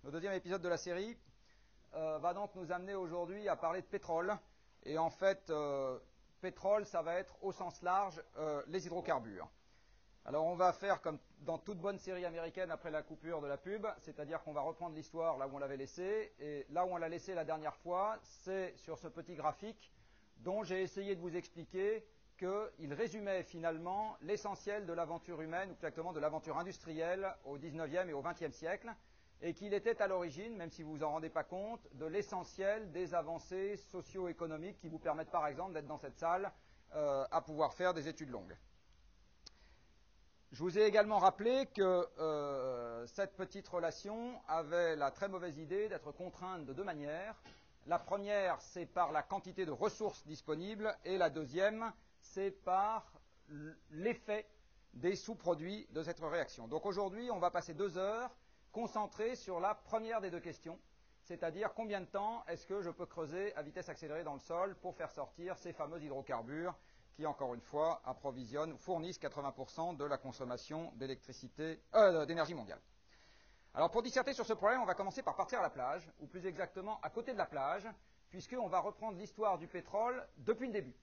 Le deuxième épisode de la série va donc nous amener aujourd'hui à parler de pétrole. Et en fait, pétrole, ça va être au sens large les hydrocarbures. Alors on va faire comme dans toute bonne série américaine après la coupure de la pub, c'est-à-dire qu'on va reprendre l'histoire là où on l'avait laissée. Et là où on l'a laissée la dernière fois, c'est sur ce petit graphique dont j'ai essayé de vous expliquer qu'il résumait finalement l'essentiel de l'aventure humaine, ou plus exactement de l'aventure industrielle au XIXe et au XXe siècle, et qu'il était à l'origine, même si vous ne vous en rendez pas compte, de l'essentiel des avancées socio-économiques qui vous permettent par exemple d'être dans cette salle à pouvoir faire des études longues. Je vous ai également rappelé que cette petite relation avait la très mauvaise idée d'être contrainte de deux manières. La première, c'est par la quantité de ressources disponibles, et la deuxième, c'est par l'effet des sous-produits de cette réaction. Donc aujourd'hui, on va passer 2 heures concentrées sur la première des deux questions, c'est-à-dire combien de temps est-ce que je peux creuser à vitesse accélérée dans le sol pour faire sortir ces fameux hydrocarbures qui, encore une fois, approvisionnent ou fournissent 80% de la consommation d'énergie mondiale. Alors pour disserter sur ce problème, on va commencer par partir à la plage, ou plus exactement à côté de la plage, puisqu'on va reprendre l'histoire du pétrole depuis le début.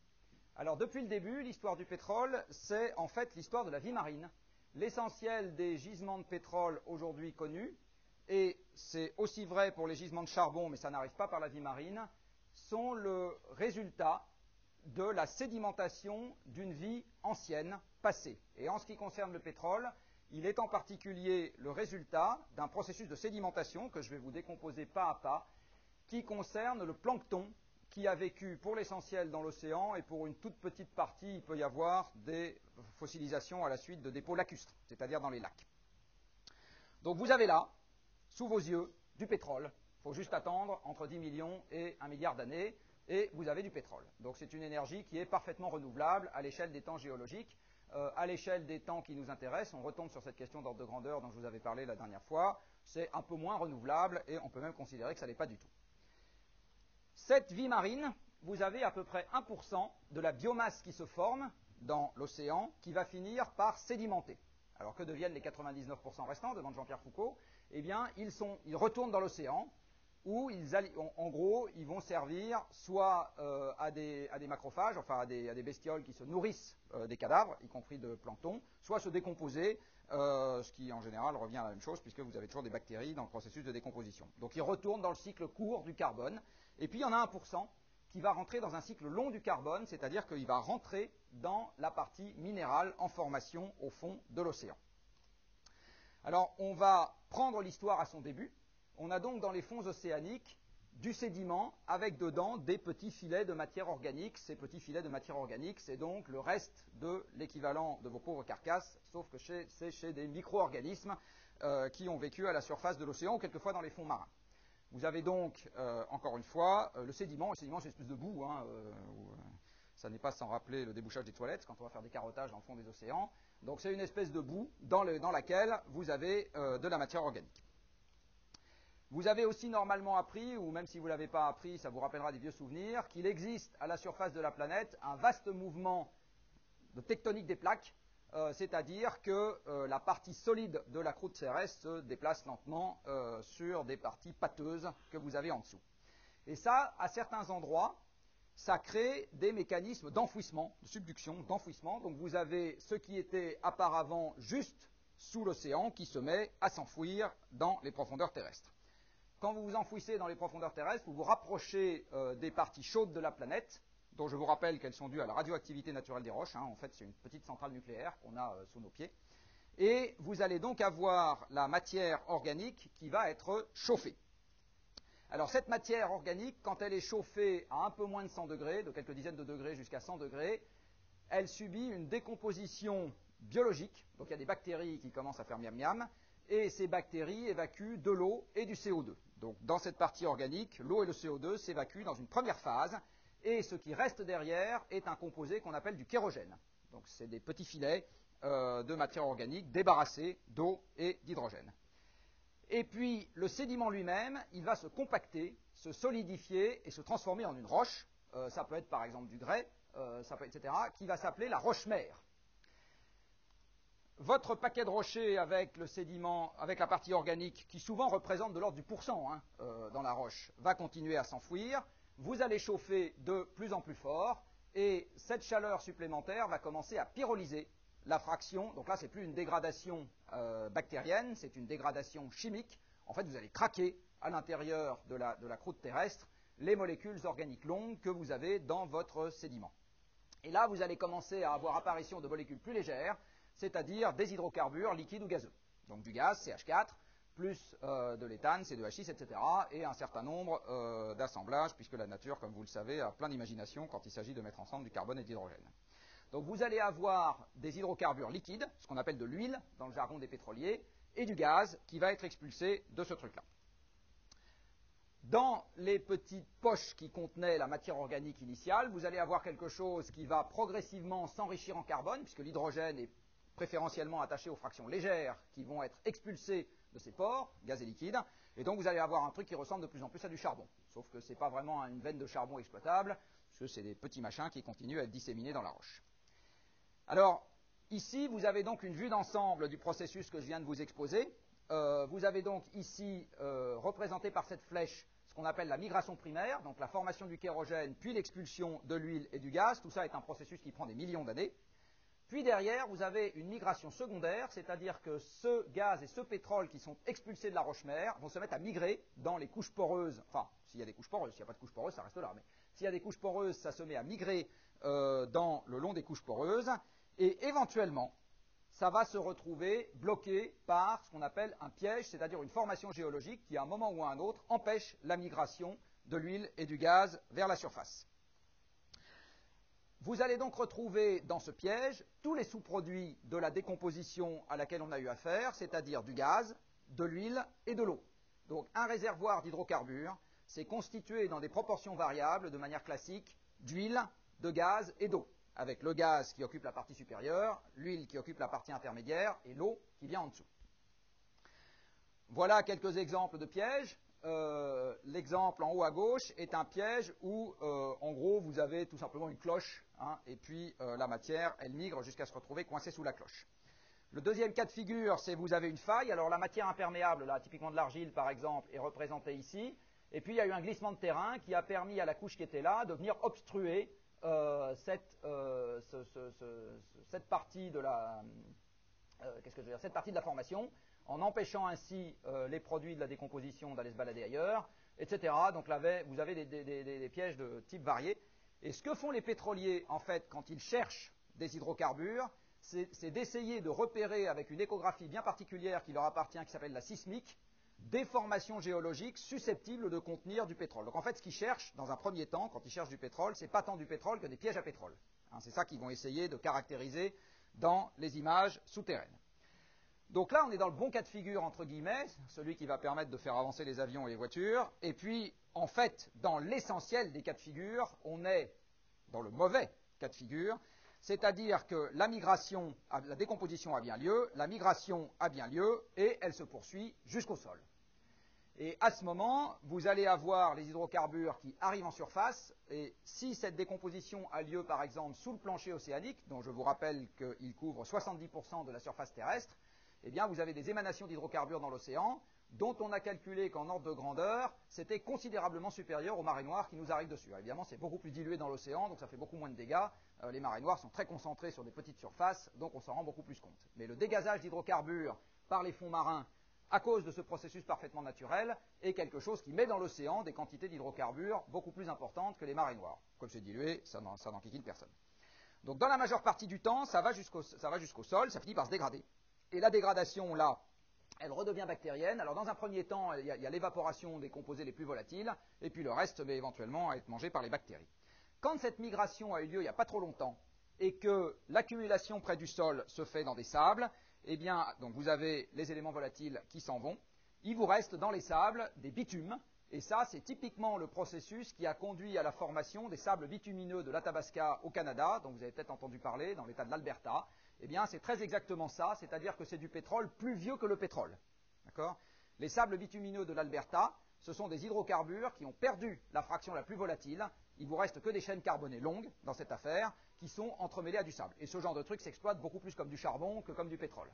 Alors depuis le début, l'histoire du pétrole, c'est en fait l'histoire de la vie marine. L'essentiel des gisements de pétrole aujourd'hui connus, et c'est aussi vrai pour les gisements de charbon, mais ça n'arrive pas par la vie marine, sont le résultat de la sédimentation d'une vie ancienne, passée. Et en ce qui concerne le pétrole, il est en particulier le résultat d'un processus de sédimentation que je vais vous décomposer pas à pas, qui concerne le plancton qui a vécu pour l'essentiel dans l'océan, et pour une toute petite partie, il peut y avoir des fossilisations à la suite de dépôts lacustres, c'est-à-dire dans les lacs. Donc vous avez là, sous vos yeux, du pétrole. Il faut juste attendre entre 10 millions et 1 milliard d'années, et vous avez du pétrole. Donc c'est une énergie qui est parfaitement renouvelable à l'échelle des temps géologiques. À l'échelle des temps qui nous intéressent, on retombe sur cette question d'ordre de grandeur dont je vous avais parlé la dernière fois, c'est un peu moins renouvelable, et on peut même considérer que ça n'est pas du tout. Cette vie marine, vous avez à peu près 1% de la biomasse qui se forme dans l'océan qui va finir par sédimenter. Alors que deviennent les 99% restants, demande Jean-Pierre Foucault? Eh bien, ils retournent dans l'océan, où en gros, ils vont servir soit à des macrophages, enfin à des bestioles qui se nourrissent des cadavres, y compris de plancton, soit se décomposer, ce qui en général revient à la même chose, puisque vous avez toujours des bactéries dans le processus de décomposition. Donc ils retournent dans le cycle court du carbone, et puis il y en a 1% qui va rentrer dans un cycle long du carbone, c'est-à-dire qu'il va rentrer dans la partie minérale en formation au fond de l'océan. Alors on va prendre l'histoire à son début. On a donc dans les fonds océaniques du sédiment avec dedans des petits filets de matière organique. Ces petits filets de matière organique, c'est donc le reste de l'équivalent de vos pauvres carcasses, sauf que c'est chez des micro-organismes qui ont vécu à la surface de l'océan ou quelquefois dans les fonds marins. Vous avez donc, encore une fois, le sédiment. Le sédiment, c'est une espèce de boue. Ça n'est pas sans rappeler le débouchage des toilettes quand on va faire des carottages dans le fond des océans. Donc c'est une espèce de boue dans laquelle vous avez de la matière organique. Vous avez aussi normalement appris, ou même si vous ne l'avez pas appris, ça vous rappellera des vieux souvenirs, qu'il existe à la surface de la planète un vaste mouvement de tectonique des plaques, c'est-à-dire que la partie solide de la croûte terrestre se déplace lentement sur des parties pâteuses que vous avez en dessous. Et ça, à certains endroits, ça crée des mécanismes d'enfouissement, de subduction, d'enfouissement. Donc vous avez ce qui était auparavant juste sous l'océan qui se met à s'enfouir dans les profondeurs terrestres. Quand vous vous enfouissez dans les profondeurs terrestres, vous vous rapprochez des parties chaudes de la planète, dont je vous rappelle qu'elles sont dues à la radioactivité naturelle des roches. En fait, c'est une petite centrale nucléaire qu'on a sous nos pieds. Et vous allez donc avoir la matière organique qui va être chauffée. Alors cette matière organique, quand elle est chauffée à un peu moins de 100 degrés, de quelques dizaines de degrés jusqu'à 100 degrés, elle subit une décomposition biologique. Donc il y a des bactéries qui commencent à faire miam miam, et ces bactéries évacuent de l'eau et du CO2. Donc dans cette partie organique, l'eau et le CO2 s'évacuent dans une première phase, et ce qui reste derrière est un composé qu'on appelle du kérogène. Donc c'est des petits filets de matière organique débarrassés d'eau et d'hydrogène. Et puis le sédiment lui-même, il va se compacter, se solidifier et se transformer en une roche. Ça peut être par exemple du grès, etc., qui va s'appeler la roche-mère. votre paquet de rochers avec le sédiment, avec la partie organique, qui souvent représente de l'ordre du pourcent dans la roche, va continuer à s'enfouir. Vous allez chauffer de plus en plus fort, et cette chaleur supplémentaire va commencer à pyrolyser la fraction. Donc là, ce n'est plus une dégradation bactérienne, c'est une dégradation chimique. En fait, vous allez craquer à l'intérieur de la croûte terrestre les molécules organiques longues que vous avez dans votre sédiment. Et là, vous allez commencer à avoir apparition de molécules plus légères, c'est-à-dire des hydrocarbures liquides ou gazeux. Donc du gaz, CH4, plus de l'éthane, C2H6, etc. et un certain nombre d'assemblages, puisque la nature, comme vous le savez, a plein d'imagination quand il s'agit de mettre ensemble du carbone et de l'hydrogène. Donc vous allez avoir des hydrocarbures liquides, ce qu'on appelle de l'huile dans le jargon des pétroliers, et du gaz qui va être expulsé de ce truc-là. Dans les petites poches qui contenaient la matière organique initiale, vous allez avoir quelque chose qui va progressivement s'enrichir en carbone, puisque l'hydrogène est préférentiellement attaché aux fractions légères qui vont être expulsées de ces pores, gaz et liquide, et donc vous allez avoir un truc qui ressemble de plus en plus à du charbon. Sauf que ce n'est pas vraiment une veine de charbon exploitable, puisque c'est des petits machins qui continuent à être disséminés dans la roche. Alors, ici, vous avez donc une vue d'ensemble du processus que je viens de vous exposer. Vous avez donc ici, représenté par cette flèche, ce qu'on appelle la migration primaire, donc la formation du kérogène, puis l'expulsion de l'huile et du gaz. Tout ça est un processus qui prend des millions d'années. Puis derrière, vous avez une migration secondaire, c'est-à-dire que ce gaz et ce pétrole qui sont expulsés de la roche-mère vont se mettre à migrer dans les couches poreuses. Enfin, s'il y a des couches poreuses, s'il n'y a pas de couches poreuses, ça reste là. Mais s'il y a des couches poreuses, ça se met à migrer le long des couches poreuses. Et éventuellement, ça va se retrouver bloqué par ce qu'on appelle un piège, c'est-à-dire une formation géologique qui, à un moment ou à un autre, empêche la migration de l'huile et du gaz vers la surface. Vous allez donc retrouver dans ce piège tous les sous-produits de la décomposition à laquelle on a eu affaire, c'est-à-dire du gaz, de l'huile et de l'eau. Donc un réservoir d'hydrocarbures, c'est constitué dans des proportions variables, de manière classique, d'huile, de gaz et d'eau, avec le gaz qui occupe la partie supérieure, l'huile qui occupe la partie intermédiaire et l'eau qui vient en dessous. Voilà quelques exemples de pièges. L'exemple en haut à gauche est un piège où, en gros, vous avez tout simplement une cloche, et puis la matière, elle migre jusqu'à se retrouver coincée sous la cloche. Le deuxième cas de figure, c'est vous avez une faille. Alors la matière imperméable, là, typiquement de l'argile par exemple, est représentée ici. Et puis il y a eu un glissement de terrain qui a permis à la couche qui était là de venir obstruer cette partie de la cette partie de la formation, en empêchant ainsi les produits de la décomposition d'aller se balader ailleurs, etc. Donc là, vous avez des pièges de type varié. Et ce que font les pétroliers, en fait, quand ils cherchent des hydrocarbures, c'est d'essayer de repérer avec une échographie bien particulière qui leur appartient, qui s'appelle la sismique, des formations géologiques susceptibles de contenir du pétrole. Donc en fait, ce qu'ils cherchent, dans un premier temps, quand ils cherchent du pétrole, c'est pas tant du pétrole que des pièges à pétrole. C'est ça qu'ils vont essayer de caractériser dans les images souterraines. Donc là, on est dans le bon cas de figure, entre guillemets, celui qui va permettre de faire avancer les avions et les voitures. Et puis, en fait, dans l'essentiel des cas de figure, on est dans le mauvais cas de figure, c'est-à-dire que la migration, la décomposition a bien lieu, la migration a bien lieu, et elle se poursuit jusqu'au sol. Et à ce moment, vous allez avoir les hydrocarbures qui arrivent en surface, et si cette décomposition a lieu, par exemple, sous le plancher océanique, dont je vous rappelle qu'il couvre 70% de la surface terrestre, eh bien, vous avez des émanations d'hydrocarbures dans l'océan, dont on a calculé qu'en ordre de grandeur, c'était considérablement supérieur aux marées noires qui nous arrivent dessus. Alors, évidemment, c'est beaucoup plus dilué dans l'océan, donc ça fait beaucoup moins de dégâts. Les marées noires sont très concentrées sur des petites surfaces, donc on s'en rend beaucoup plus compte. Mais le dégazage d'hydrocarbures par les fonds marins, à cause de ce processus parfaitement naturel, est quelque chose qui met dans l'océan des quantités d'hydrocarbures beaucoup plus importantes que les marées noires. Comme c'est dilué, ça n'enquiquine personne. Donc dans la majeure partie du temps, ça va jusqu'au sol, ça finit par se dégrader. Et la dégradation, là, elle redevient bactérienne. Alors dans un premier temps, il y a l'évaporation des composés les plus volatiles, et puis le reste va éventuellement être mangé par les bactéries. Quand cette migration a eu lieu il n'y a pas trop longtemps, et que l'accumulation près du sol se fait dans des sables, eh bien, donc vous avez les éléments volatiles qui s'en vont. Il vous reste dans les sables des bitumes, et ça, c'est typiquement le processus qui a conduit à la formation des sables bitumineux de l'Athabasca au Canada, dont vous avez peut-être entendu parler, dans l'état de l'Alberta. Eh bien, c'est très exactement ça, c'est-à-dire que c'est du pétrole plus vieux que le pétrole. D'accord ? Les sables bitumineux de l'Alberta, ce sont des hydrocarbures qui ont perdu la fraction la plus volatile, il vous reste que des chaînes carbonées longues dans cette affaire qui sont entremêlées à du sable. Et ce genre de truc s'exploite beaucoup plus comme du charbon que comme du pétrole.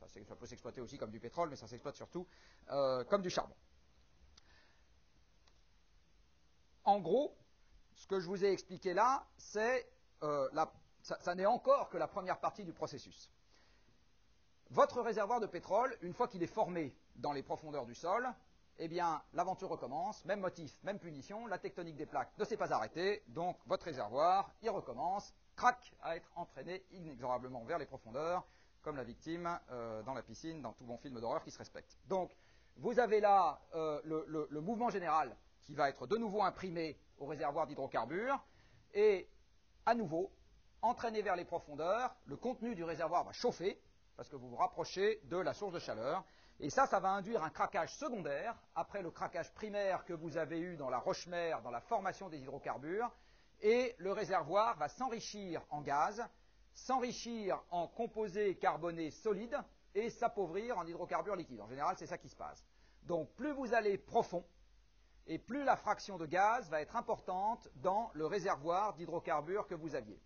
Ça peut s'exploiter aussi comme du pétrole, mais ça s'exploite surtout comme du charbon. En gros, ce que je vous ai expliqué là, c'est ça n'est encore que la première partie du processus. Votre réservoir de pétrole, une fois qu'il est formé dans les profondeurs du sol, eh bien, l'aventure recommence, même motif, même punition, la tectonique des plaques ne s'est pas arrêtée, donc votre réservoir, il recommence, crac, à être entraîné inexorablement vers les profondeurs, comme la victime dans la piscine, dans tout bon film d'horreur qui se respecte. Donc, vous avez là le mouvement général qui va être de nouveau imprimé au réservoir d'hydrocarbures, et à nouveau, entraîné vers les profondeurs, le contenu du réservoir va chauffer, parce que vous vous rapprochez de la source de chaleur, et ça va induire un craquage secondaire, après le craquage primaire que vous avez eu dans la roche-mère, dans la formation des hydrocarbures, et le réservoir va s'enrichir en gaz, s'enrichir en composés carbonés solides, et s'appauvrir en hydrocarbures liquides. En général, c'est ça qui se passe. Donc, plus vous allez profond, et plus la fraction de gaz va être importante dans le réservoir d'hydrocarbures que vous aviez.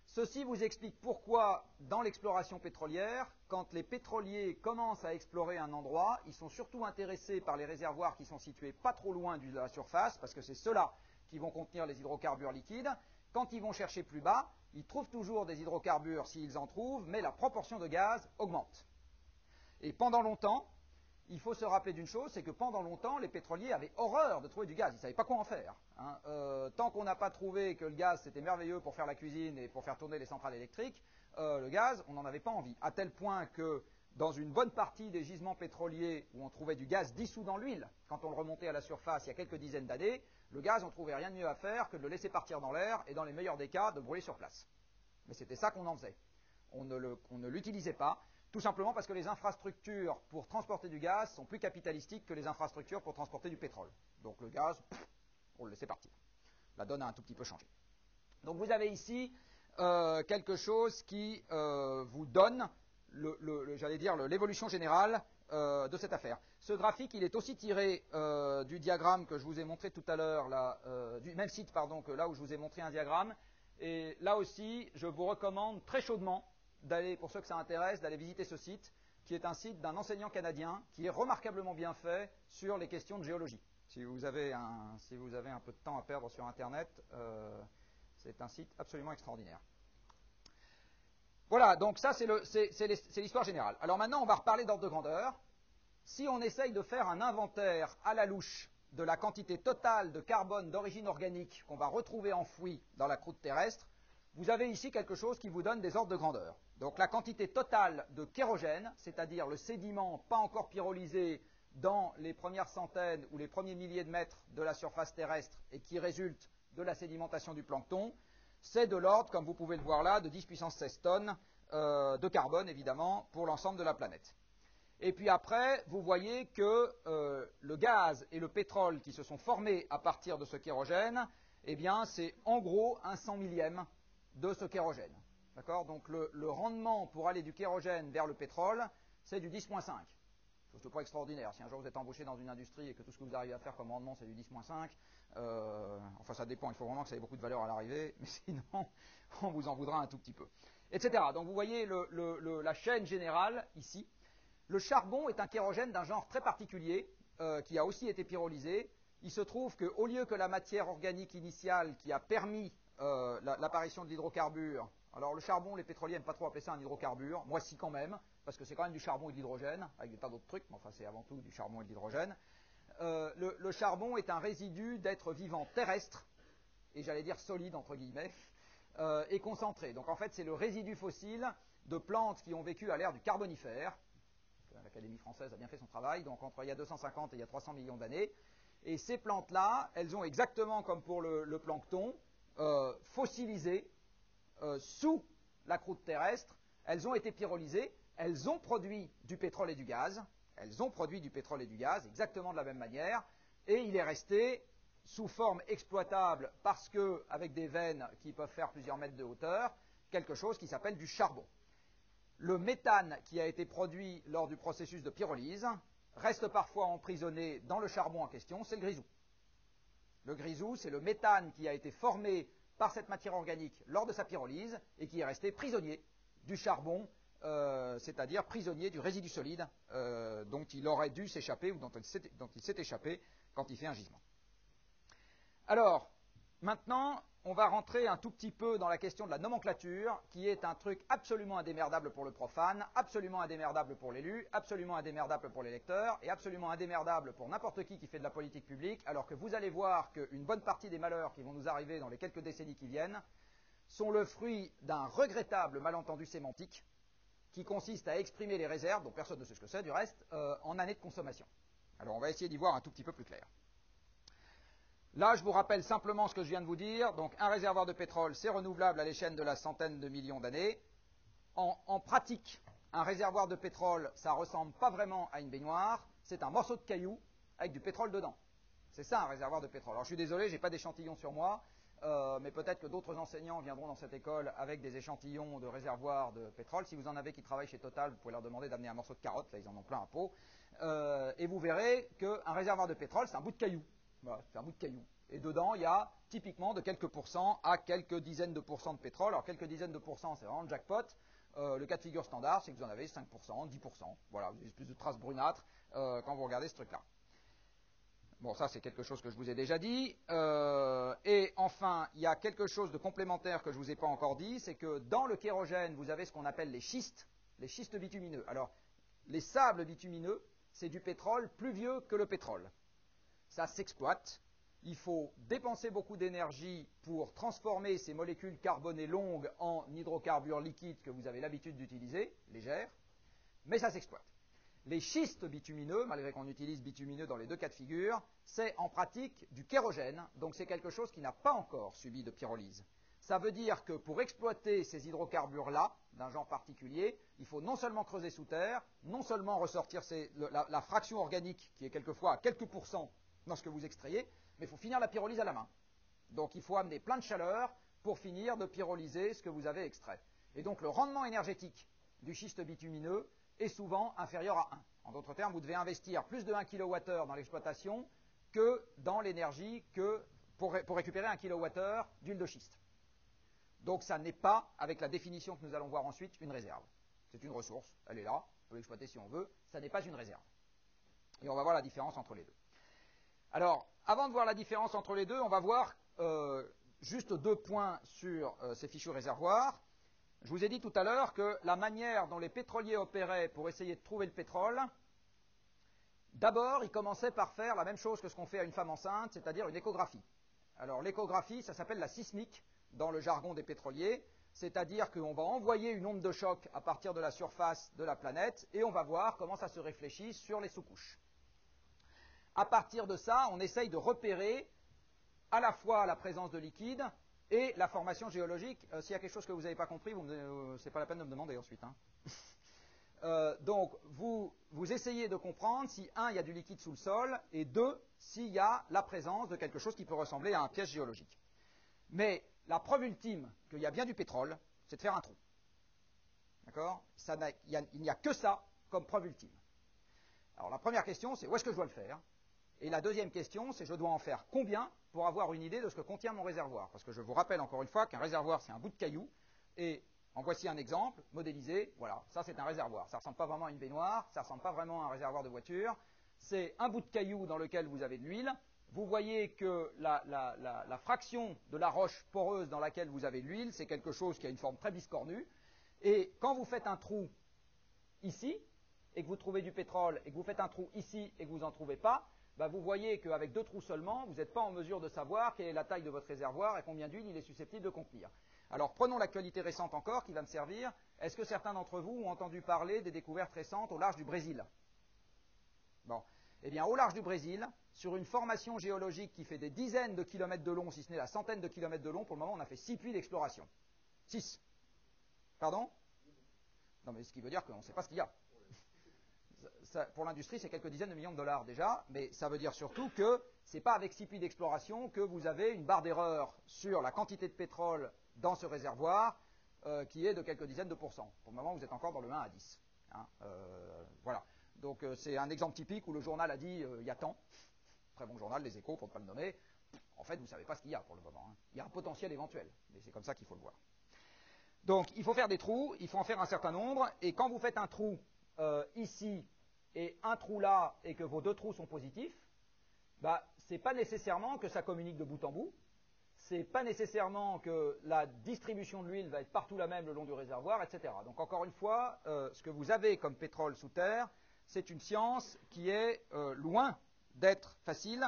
Ceci vous explique pourquoi, dans l'exploration pétrolière, quand les pétroliers commencent à explorer un endroit, ils sont surtout intéressés par les réservoirs qui sont situés pas trop loin de la surface, parce que c'est ceux-là qui vont contenir les hydrocarbures liquides. Quand ils vont chercher plus bas, ils trouvent toujours des hydrocarbures s'ils en trouvent, mais la proportion de gaz augmente. Et pendant longtemps, il faut se rappeler d'une chose, c'est que pendant longtemps, les pétroliers avaient horreur de trouver du gaz. Ils ne savaient pas quoi en faire. Tant qu'on n'a pas trouvé que le gaz, c'était merveilleux pour faire la cuisine et pour faire tourner les centrales électriques, le gaz, on n'en avait pas envie. À tel point que dans une bonne partie des gisements pétroliers où on trouvait du gaz dissous dans l'huile, quand on le remontait à la surface il y a quelques dizaines d'années, le gaz, on ne trouvait rien de mieux à faire que de le laisser partir dans l'air et dans les meilleurs des cas, de brûler sur place. Mais c'était ça qu'on en faisait. On ne l'utilisait pas. Tout simplement parce que les infrastructures pour transporter du gaz sont plus capitalistiques que les infrastructures pour transporter du pétrole. Donc le gaz, on le laissait partir. La donne a un tout petit peu changé. Donc vous avez ici quelque chose qui vous donne, j'allais dire, l'évolution générale de cette affaire. Ce graphique, il est aussi tiré du diagramme que je vous ai montré tout à l'heure, du même site, pardon, que là où je vous ai montré un diagramme. Et là aussi, je vous recommande très chaudement d'aller, pour ceux que ça intéresse, d'aller visiter ce site, qui est un site d'un enseignant canadien, qui est remarquablement bien fait sur les questions de géologie. Si vous avez un peu de temps à perdre sur Internet, c'est un site absolument extraordinaire. Voilà, donc ça c'est l'histoire générale. Alors maintenant, on va reparler d'ordre de grandeur. Si on essaye de faire un inventaire à la louche de la quantité totale de carbone d'origine organique qu'on va retrouver enfoui dans la croûte terrestre, vous avez ici quelque chose qui vous donne des ordres de grandeur. Donc la quantité totale de kérogène, c'est-à-dire le sédiment pas encore pyrolysé dans les premières centaines ou les premiers milliers de mètres de la surface terrestre et qui résulte de la sédimentation du plancton, c'est de l'ordre, comme vous pouvez le voir là, de 10 puissance 16 tonnes de carbone, évidemment, pour l'ensemble de la planète. Et puis après, vous voyez que le gaz et le pétrole qui se sont formés à partir de ce kérogène, eh bien, c'est en gros un 100 millième de ce kérogène. D'accord? Donc le rendement pour aller du kérogène vers le pétrole, c'est du 10-5. C'est pas extraordinaire. Si un jour vous êtes embauché dans une industrie et que tout ce que vous arrivez à faire comme rendement c'est du 10-5, enfin ça dépend, il faut vraiment que ça ait beaucoup de valeur à l'arrivée, mais sinon on vous en voudra un tout petit peu. Etc. Donc vous voyez la chaîne générale ici. Le charbon est un kérogène d'un genre très particulier qui a aussi été pyrolysé. Il se trouve qu'au lieu que la matière organique initiale qui a permis l'apparition de l'hydrocarbure, alors le charbon, les pétroliers n'aiment pas trop appeler ça un hydrocarbure, moi si quand même, parce que c'est quand même du charbon et de l'hydrogène, avec des tas d'autres trucs, mais enfin c'est avant tout du charbon et de l'hydrogène. Le charbon est un résidu d'êtres vivants terrestres, et j'allais dire solide entre guillemets, et concentré. Donc en fait c'est le résidu fossile de plantes qui ont vécu à l'ère du Carbonifère. L'Académie française a bien fait son travail, donc entre il y a 250 et il y a 300 millions d'années. Et ces plantes-là, elles ont exactement comme pour le plancton, fossilisé sous la croûte terrestre, elles ont été pyrolysées, elles ont produit du pétrole et du gaz, exactement de la même manière, et il est resté sous forme exploitable parce que, avec des veines qui peuvent faire plusieurs mètres de hauteur, quelque chose qui s'appelle du charbon. Le méthane qui a été produit lors du processus de pyrolyse reste parfois emprisonné dans le charbon en question, c'est le grisou. Le grisou, c'est le méthane qui a été formé par cette matière organique lors de sa pyrolyse et qui est resté prisonnier du charbon, c'est-à-dire prisonnier du résidu solide dont il aurait dû s'échapper ou dont il s'est échappé quand il fait un gisement. Alors, maintenant, on va rentrer un tout petit peu dans la question de la nomenclature, qui est un truc absolument indémerdable pour le profane, absolument indémerdable pour l'élu, absolument indémerdable pour les lecteurs, et absolument indémerdable pour n'importe qui fait de la politique publique, alors que vous allez voir qu'une bonne partie des malheurs qui vont nous arriver dans les quelques décennies qui viennent sont le fruit d'un regrettable malentendu sémantique qui consiste à exprimer les réserves, dont personne ne sait ce que c'est du reste, en années de consommation. Alors on va essayer d'y voir un tout petit peu plus clair. Là, je vous rappelle simplement ce que je viens de vous dire. Donc, un réservoir de pétrole, c'est renouvelable à l'échelle de la centaine de millions d'années. En pratique, un réservoir de pétrole, ça ne ressemble pas vraiment à une baignoire. C'est un morceau de caillou avec du pétrole dedans. C'est ça, un réservoir de pétrole. Alors, je suis désolé, je n'ai pas d'échantillon sur moi, mais peut-être que d'autres enseignants viendront dans cette école avec des échantillons de réservoirs de pétrole. Si vous en avez qui travaillent chez Total, vous pouvez leur demander d'amener un morceau de carotte. Là, ils en ont plein à pot. Et vous verrez qu'un réservoir de pétrole, c'est un bout de caillou. Voilà, c'est un bout de caillou. Et dedans, il y a typiquement de quelques pourcents à quelques dizaines de pourcents de pétrole. Alors, quelques dizaines de pourcents, c'est vraiment le jackpot. Le cas de figure standard, c'est que vous en avez 5%, 10%. Voilà, une espèce de traces brunâtres quand vous regardez ce truc-là. Bon, ça, c'est quelque chose que je vous ai déjà dit. Et enfin, il y a quelque chose de complémentaire que je ne vous ai pas encore dit, c'est que dans le kérogène, vous avez ce qu'on appelle les schistes bitumineux. Alors, les sables bitumineux, c'est du pétrole plus vieux que le pétrole. Ça s'exploite. Il faut dépenser beaucoup d'énergie pour transformer ces molécules carbonées longues en hydrocarbures liquides que vous avez l'habitude d'utiliser, légères, mais ça s'exploite. Les schistes bitumineux, malgré qu'on utilise bitumineux dans les deux cas de figure, c'est en pratique du kérogène, donc c'est quelque chose qui n'a pas encore subi de pyrolyse. Ça veut dire que pour exploiter ces hydrocarbures-là, d'un genre particulier, il faut non seulement creuser sous terre, non seulement ressortir la fraction organique, qui est quelquefois à quelques pourcents dans ce que vous extrayez, mais il faut finir la pyrolyse à la main. Donc il faut amener plein de chaleur pour finir de pyrolyser ce que vous avez extrait. Et donc le rendement énergétique du schiste bitumineux est souvent inférieur à 1. En d'autres termes, vous devez investir plus de 1 kWh dans l'exploitation que dans l'énergie pour récupérer 1 kWh d'huile de schiste. Donc ça n'est pas, avec la définition que nous allons voir ensuite, une réserve. C'est une ressource, elle est là, on peut l'exploiter si on veut, ça n'est pas une réserve. Et on va voir la différence entre les deux. Alors, avant de voir la différence entre les deux, on va voir juste 2 points sur ces fichus réservoirs. Je vous ai dit tout à l'heure que la manière dont les pétroliers opéraient pour essayer de trouver le pétrole, d'abord, ils commençaient par faire la même chose que ce qu'on fait à une femme enceinte, c'est-à-dire une échographie. Alors, l'échographie, ça s'appelle la sismique dans le jargon des pétroliers, c'est-à-dire qu'on va envoyer une onde de choc à partir de la surface de la planète et on va voir comment ça se réfléchit sur les sous-couches. À partir de ça, on essaye de repérer à la fois la présence de liquide et la formation géologique. S'il y a quelque chose que vous n'avez pas compris, c'est pas la peine de me demander ensuite. Donc, vous essayez de comprendre si, 1, il y a du liquide sous le sol, et 2, s'il y a la présence de quelque chose qui peut ressembler à un piège géologique. Mais la preuve ultime qu'il y a bien du pétrole, c'est de faire un trou. D'accord ? Il n'y a que ça comme preuve ultime. Alors, la première question, c'est où est-ce que je dois le faire ? Et la deuxième question, c'est je dois en faire combien pour avoir une idée de ce que contient mon réservoir. Parce que je vous rappelle encore une fois qu'un réservoir, c'est un bout de caillou. Et en voici un exemple, modélisé. Voilà, ça c'est un réservoir. Ça ne ressemble pas vraiment à une baignoire, ça ne ressemble pas vraiment à un réservoir de voiture. C'est un bout de caillou dans lequel vous avez de l'huile. Vous voyez que la fraction de la roche poreuse dans laquelle vous avez de l'huile, c'est quelque chose qui a une forme très biscornue. Et quand vous faites un trou ici, et que vous trouvez du pétrole, et que vous faites un trou ici, et que vous n'en trouvez pas, vous voyez qu'avec 2 trous seulement, vous n'êtes pas en mesure de savoir quelle est la taille de votre réservoir et combien d'huile il est susceptible de contenir. Alors prenons l'actualité récente encore qui va me servir. Est-ce que certains d'entre vous ont entendu parler des découvertes récentes au large du Brésil ? Bon. Eh bien, au large du Brésil, sur une formation géologique qui fait des dizaines de kilomètres de long, si ce n'est la centaine de kilomètres de long, pour le moment, on a fait 6 puits d'exploration. 6. Pardon ? Non, mais ce qui veut dire qu'on ne sait pas ce qu'il y a. Pour l'industrie, c'est quelques dizaines de millions de dollars déjà, mais ça veut dire surtout que ce n'est pas avec 6 puits d'exploration que vous avez une barre d'erreur sur la quantité de pétrole dans ce réservoir qui est de quelques dizaines de pourcents. Pour le moment, vous êtes encore dans le 1 à 10. Voilà. Donc c'est un exemple typique où le journal a dit il y a tant, très bon journal, Les Échos pour ne pas le nommer, en fait, vous ne savez pas ce qu'il y a pour le moment. Hein. Il y a un potentiel éventuel, mais c'est comme ça qu'il faut le voir. Donc, il faut faire des trous, il faut en faire un certain nombre, et quand vous faites un trou ici et un trou là, et que vos deux trous sont positifs, bah, ce n'est pas nécessairement que ça communique de bout en bout, c'est pas nécessairement que la distribution de l'huile va être partout la même le long du réservoir, etc. Donc encore une fois, ce que vous avez comme pétrole sous terre, c'est une science qui est loin d'être facile.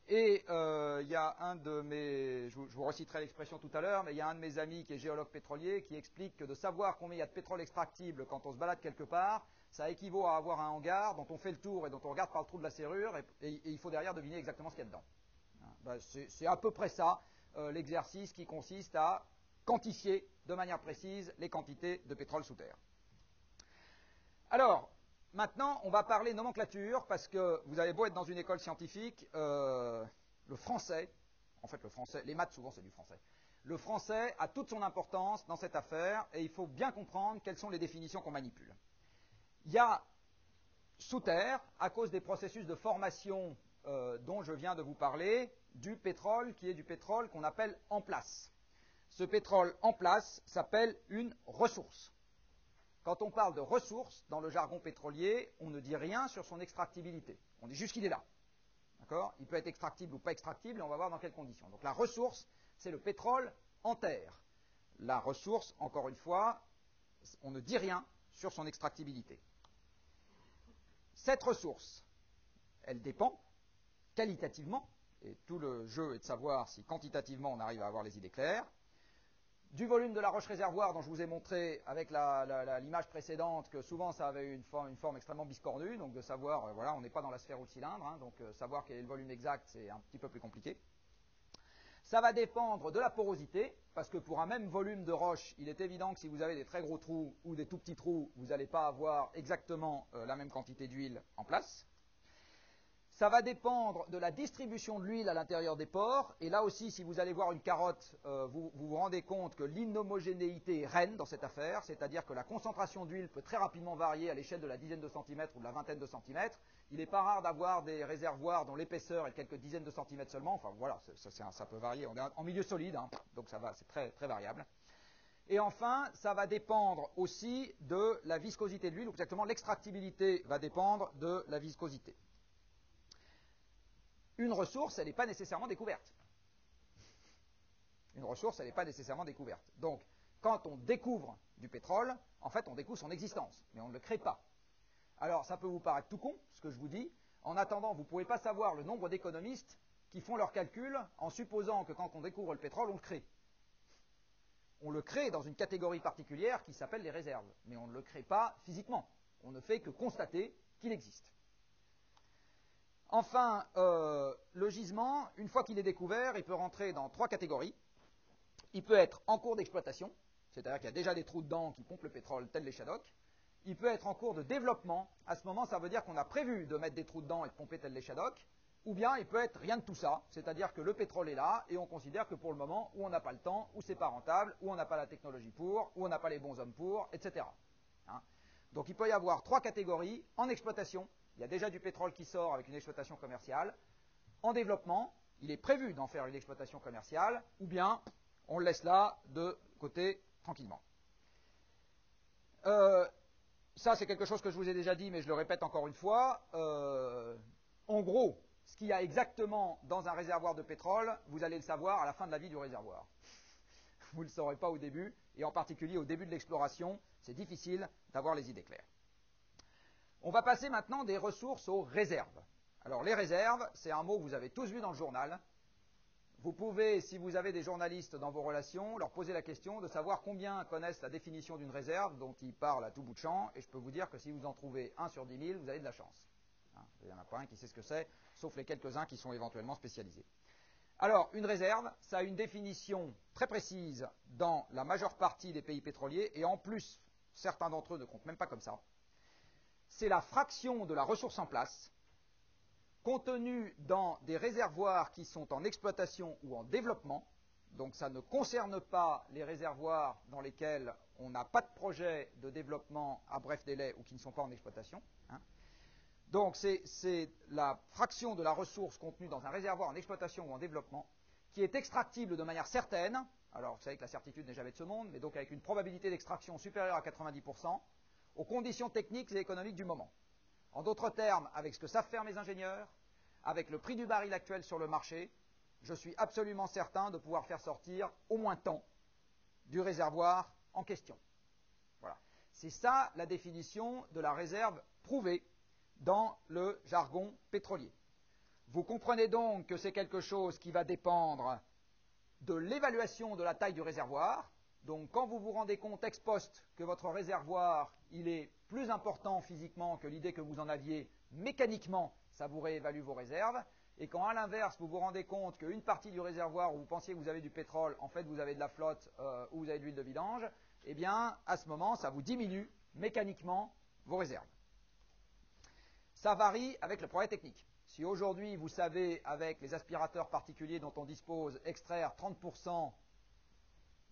Et il y a un de mes, je vous reciterai l'expression tout à l'heure, mais il y a un de mes amis qui est géologue pétrolier qui explique que de savoir combien il y a de pétrole extractible quand on se balade quelque part, ça équivaut à avoir un hangar dont on fait le tour et dont on regarde par le trou de la serrure, et il faut derrière deviner exactement ce qu'il y a dedans. Ben, c'est à peu près ça, l'exercice qui consiste à quantifier de manière précise les quantités de pétrole sous terre. Alors, maintenant, on va parler nomenclature, parce que vous avez beau être dans une école scientifique, le français, les maths souvent c'est du français, le français a toute son importance dans cette affaire, et il faut bien comprendre quelles sont les définitions qu'on manipule. Il y a sous terre, à cause des processus de formation dont je viens de vous parler, du pétrole qui est du pétrole qu'on appelle en place. Ce pétrole en place s'appelle une ressource. Quand on parle de ressource, dans le jargon pétrolier, on ne dit rien sur son extractibilité. On dit juste qu'il est là. D'accord ? Il peut être extractible ou pas extractible, et on va voir dans quelles conditions. Donc la ressource, c'est le pétrole en terre. La ressource, encore une fois, on ne dit rien sur son extractibilité. Cette ressource, elle dépend qualitativement, et tout le jeu est de savoir si quantitativement on arrive à avoir les idées claires, du volume de la roche réservoir dont je vous ai montré avec l'image précédente que souvent ça avait une forme extrêmement biscornue, donc de savoir, voilà, on n'est pas dans la sphère ou le cylindre, hein, donc savoir quel est le volume exact, c'est un petit peu plus compliqué. Ça va dépendre de la porosité, parce que pour un même volume de roche, il est évident que si vous avez des très gros trous ou des tout petits trous, vous n'allez pas avoir exactement la même quantité d'huile en place. Ça va dépendre de la distribution de l'huile à l'intérieur des pores, et là aussi, si vous allez voir une carotte, vous vous rendez compte que l'inhomogénéité règne dans cette affaire, c'est-à-dire que la concentration d'huile peut très rapidement varier à l'échelle de la dizaine de centimètres ou de la vingtaine de centimètres. Il n'est pas rare d'avoir des réservoirs dont l'épaisseur est de quelques dizaines de centimètres seulement, enfin voilà, ça peut varier, on est en milieu solide, hein, donc ça va, c'est très, très variable. Et enfin, ça va dépendre aussi de la viscosité de l'huile, ou exactement l'extractibilité va dépendre de la viscosité. Une ressource, elle n'est pas nécessairement découverte. Une ressource, elle n'est pas nécessairement découverte. Donc, quand on découvre du pétrole, en fait, on découvre son existence, mais on ne le crée pas. Alors, ça peut vous paraître tout con, ce que je vous dis. En attendant, vous ne pouvez pas savoir le nombre d'économistes qui font leurs calculs en supposant que quand on découvre le pétrole, on le crée. On le crée dans une catégorie particulière qui s'appelle les réserves, mais on ne le crée pas physiquement. On ne fait que constater qu'il existe. Enfin, le gisement, une fois qu'il est découvert, il peut rentrer dans trois catégories. Il peut être en cours d'exploitation, c'est-à-dire qu'il y a déjà des trous dedans qui pompent le pétrole, tel les Shadocks. Il peut être en cours de développement. À ce moment, ça veut dire qu'on a prévu de mettre des trous dedans et de pomper tel les Shadocks. Ou bien il peut être rien de tout ça, c'est-à-dire que le pétrole est là et on considère que pour le moment, ou on n'a pas le temps, ou c'est pas rentable, ou on n'a pas la technologie pour, ou on n'a pas les bons hommes pour, etc. Hein ? Donc il peut y avoir trois catégories en exploitation. Il y a déjà du pétrole qui sort avec une exploitation commerciale. En développement, il est prévu d'en faire une exploitation commerciale, ou bien on le laisse là de côté tranquillement. Ça, c'est quelque chose que je vous ai déjà dit, mais je le répète encore une fois. En gros, ce qu'il y a exactement dans un réservoir de pétrole, vous allez le savoir à la fin de la vie du réservoir. Vous ne le saurez pas au début, et en particulier au début de l'exploration, c'est difficile d'avoir les idées claires. On va passer maintenant des ressources aux réserves. Alors les réserves, c'est un mot que vous avez tous vu dans le journal. Vous pouvez, si vous avez des journalistes dans vos relations, leur poser la question de savoir combien connaissent la définition d'une réserve dont ils parlent à tout bout de champ, et je peux vous dire que si vous en trouvez 1 sur 10 000, vous avez de la chance. Hein, il n'y en a pas un qui sait ce que c'est, sauf les quelques-uns qui sont éventuellement spécialisés. Alors, une réserve, ça a une définition très précise dans la majeure partie des pays pétroliers, et en plus, certains d'entre eux ne comptent même pas comme ça. C'est la fraction de la ressource en place contenue dans des réservoirs qui sont en exploitation ou en développement. Donc ça ne concerne pas les réservoirs dans lesquels on n'a pas de projet de développement à bref délai ou qui ne sont pas en exploitation. Hein. Donc c'est la fraction de la ressource contenue dans un réservoir en exploitation ou en développement qui est extractible de manière certaine. Alors vous savez que la certitude n'est jamais de ce monde, mais donc avec une probabilité d'extraction supérieure à 90%, aux conditions techniques et économiques du moment. En d'autres termes, avec ce que savent faire mes ingénieurs, avec le prix du baril actuel sur le marché, je suis absolument certain de pouvoir faire sortir au moins tant du réservoir en question. Voilà. C'est ça la définition de la réserve prouvée dans le jargon pétrolier. Vous comprenez donc que c'est quelque chose qui va dépendre de l'évaluation de la taille du réservoir. Donc quand vous vous rendez compte ex post que votre réservoir il est plus important physiquement que l'idée que vous en aviez, mécaniquement, ça vous réévalue vos réserves. Et quand à l'inverse, vous vous rendez compte qu'une partie du réservoir où vous pensiez que vous avez du pétrole, en fait vous avez de la flotte ou vous avez de l'huile de vidange, eh bien à ce moment, ça vous diminue mécaniquement vos réserves. Ça varie avec le progrès technique. Si aujourd'hui, vous savez, avec les aspirateurs particuliers dont on dispose, extraire 30%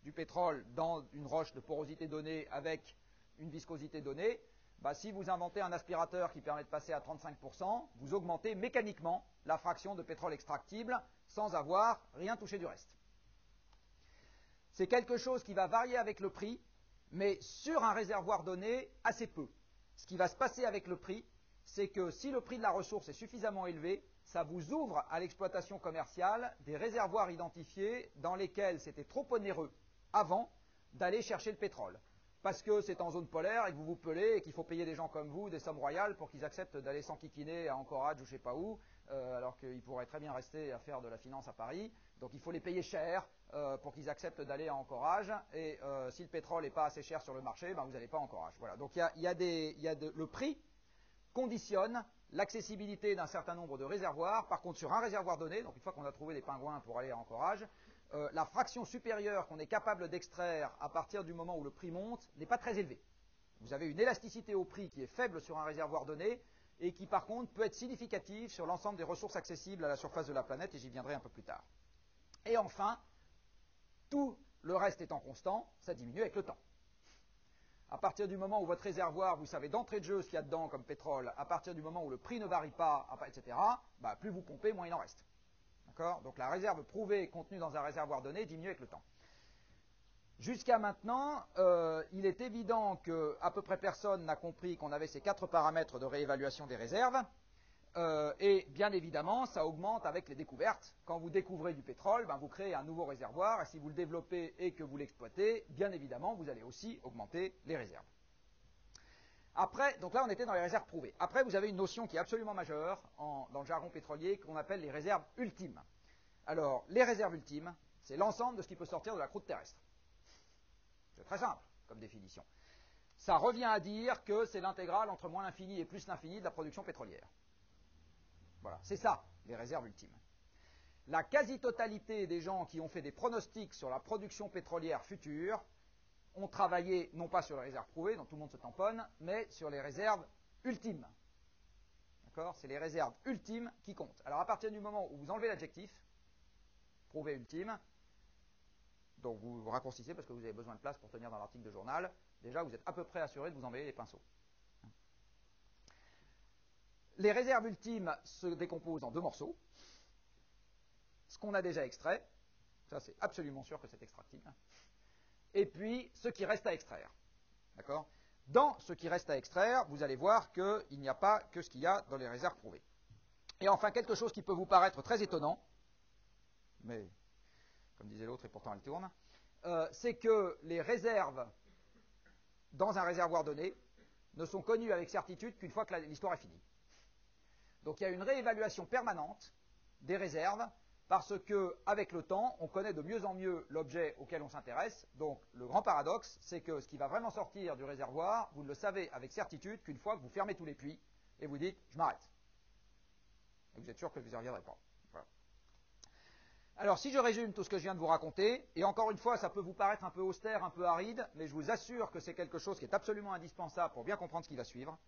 du pétrole dans une roche de porosité donnée avec une viscosité donnée, bah, si vous inventez un aspirateur qui permet de passer à 35%, vous augmentez mécaniquement la fraction de pétrole extractible sans avoir rien touché du reste. C'est quelque chose qui va varier avec le prix, mais sur un réservoir donné, assez peu. Ce qui va se passer avec le prix, c'est que si le prix de la ressource est suffisamment élevé, ça vous ouvre à l'exploitation commerciale des réservoirs identifiés dans lesquels c'était trop onéreux avant d'aller chercher le pétrole. Parce que c'est en zone polaire et que vous vous pelez et qu'il faut payer des gens comme vous des sommes royales pour qu'ils acceptent d'aller s'enquiquiner à Anchorage ou je ne sais pas où, alors qu'ils pourraient très bien rester à faire de la finance à Paris. Donc il faut les payer cher pour qu'ils acceptent d'aller à Anchorage. Et si le pétrole n'est pas assez cher sur le marché, ben vous n'allez pas à Anchorage. Voilà. Donc le prix conditionne l'accessibilité d'un certain nombre de réservoirs. Par contre, sur un réservoir donné, donc une fois qu'on a trouvé des pingouins pour aller à Anchorage, la fraction supérieure qu'on est capable d'extraire à partir du moment où le prix monte n'est pas très élevée. Vous avez une élasticité au prix qui est faible sur un réservoir donné et qui par contre peut être significative sur l'ensemble des ressources accessibles à la surface de la planète, et j'y viendrai un peu plus tard. Et enfin, tout le reste étant constant, ça diminue avec le temps. À partir du moment où votre réservoir, vous savez d'entrée de jeu ce qu'il y a dedans comme pétrole, à partir du moment où le prix ne varie pas, etc., bah, plus vous pompez, moins il en reste. D'accord ? Donc la réserve prouvée contenue dans un réservoir donné diminue avec le temps. Jusqu'à maintenant, il est évident qu'à peu près personne n'a compris qu'on avait ces 4 paramètres de réévaluation des réserves. Et bien évidemment, ça augmente avec les découvertes. Quand vous découvrez du pétrole, ben vous créez un nouveau réservoir, et si vous le développez et que vous l'exploitez, bien évidemment, vous allez aussi augmenter les réserves. Après, donc là, on était dans les réserves prouvées. Après, vous avez une notion qui est absolument majeure dans le jargon pétrolier, qu'on appelle les réserves ultimes. Alors, les réserves ultimes, c'est l'ensemble de ce qui peut sortir de la croûte terrestre. C'est très simple comme définition. Ça revient à dire que c'est l'intégrale entre moins l'infini et plus l'infini de la production pétrolière. Voilà, c'est ça, les réserves ultimes. La quasi-totalité des gens qui ont fait des pronostics sur la production pétrolière future ont travaillé non pas sur les réserves prouvées, dont tout le monde se tamponne, mais sur les réserves ultimes. D'accord ? C'est les réserves ultimes qui comptent. Alors à partir du moment où vous enlevez l'adjectif, prouvé ultime, donc vous raccourcissez parce que vous avez besoin de place pour tenir dans l'article de journal, déjà vous êtes à peu près assuré de vous embêter les pinceaux. Les réserves ultimes se décomposent en 2 morceaux. Ce qu'on a déjà extrait, ça c'est absolument sûr que c'est extractible, et puis ce qui reste à extraire. D'accord ? Dans ce qui reste à extraire, vous allez voir qu'il n'y a pas que ce qu'il y a dans les réserves prouvées. Et enfin, quelque chose qui peut vous paraître très étonnant, mais comme disait l'autre, et pourtant elle tourne, c'est que les réserves dans un réservoir donné ne sont connues avec certitude qu'une fois que l'histoire est finie. Donc il y a une réévaluation permanente des réserves parce que, avec le temps, on connaît de mieux en mieux l'objet auquel on s'intéresse. Donc le grand paradoxe, c'est que ce qui va vraiment sortir du réservoir, vous ne le savez avec certitude qu'une fois que vous fermez tous les puits et vous dites « je m'arrête ». Et vous êtes sûr que vous n'y reviendrez pas. Voilà. Alors si je résume tout ce que je viens de vous raconter, et encore une fois ça peut vous paraître un peu austère, un peu aride, mais je vous assure que c'est quelque chose qui est absolument indispensable pour bien comprendre ce qui va suivre.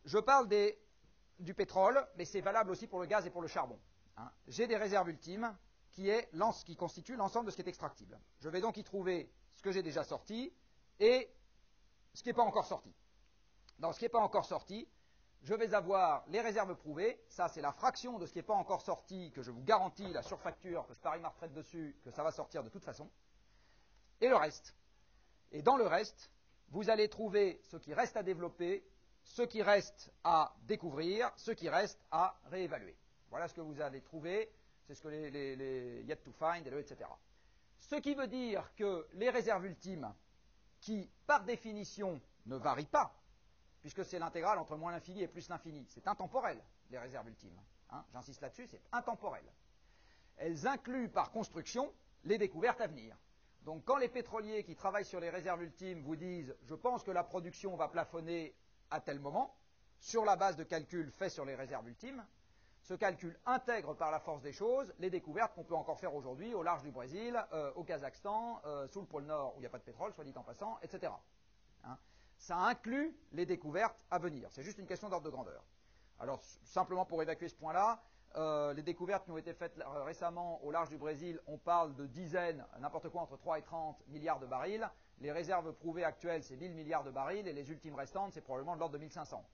Je parle du pétrole, mais c'est valable aussi pour le gaz et pour le charbon. J'ai des réserves ultimes qui constituent l'ensemble de ce qui est extractible. Je vais donc y trouver ce que j'ai déjà sorti et ce qui n'est pas encore sorti. Dans ce qui n'est pas encore sorti, je vais avoir les réserves prouvées, ça c'est la fraction de ce qui n'est pas encore sorti, que je vous garantis, la surfacture, que je parie ma retraite dessus, que ça va sortir de toute façon, et le reste. Et dans le reste, vous allez trouver ce qui reste à développer, ce qui reste à découvrir, ce qui reste à réévaluer. Voilà ce que vous allez trouver, c'est ce que les yet to find, etc. Ce qui veut dire que les réserves ultimes, qui par définition ne varient pas, puisque c'est l'intégrale entre moins l'infini et plus l'infini, c'est intemporel, les réserves ultimes. Hein, j'insiste là-dessus, c'est intemporel. Elles incluent par construction les découvertes à venir. Donc quand les pétroliers qui travaillent sur les réserves ultimes vous disent « je pense que la production va plafonner à tel moment », sur la base de calculs faits sur les réserves ultimes, ce calcul intègre par la force des choses les découvertes qu'on peut encore faire aujourd'hui au large du Brésil, au Kazakhstan, sous le pôle Nord où il n'y a pas de pétrole, soit dit en passant, etc. Hein, ça inclut les découvertes à venir. C'est juste une question d'ordre de grandeur. Alors, simplement pour évacuer ce point-là, les découvertes qui ont été faites récemment au large du Brésil, on parle de dizaines, n'importe quoi, entre 3 et 30 milliards de barils. Les réserves prouvées actuelles, c'est 1000 milliards de barils, et les ultimes restantes, c'est probablement de l'ordre de 1500.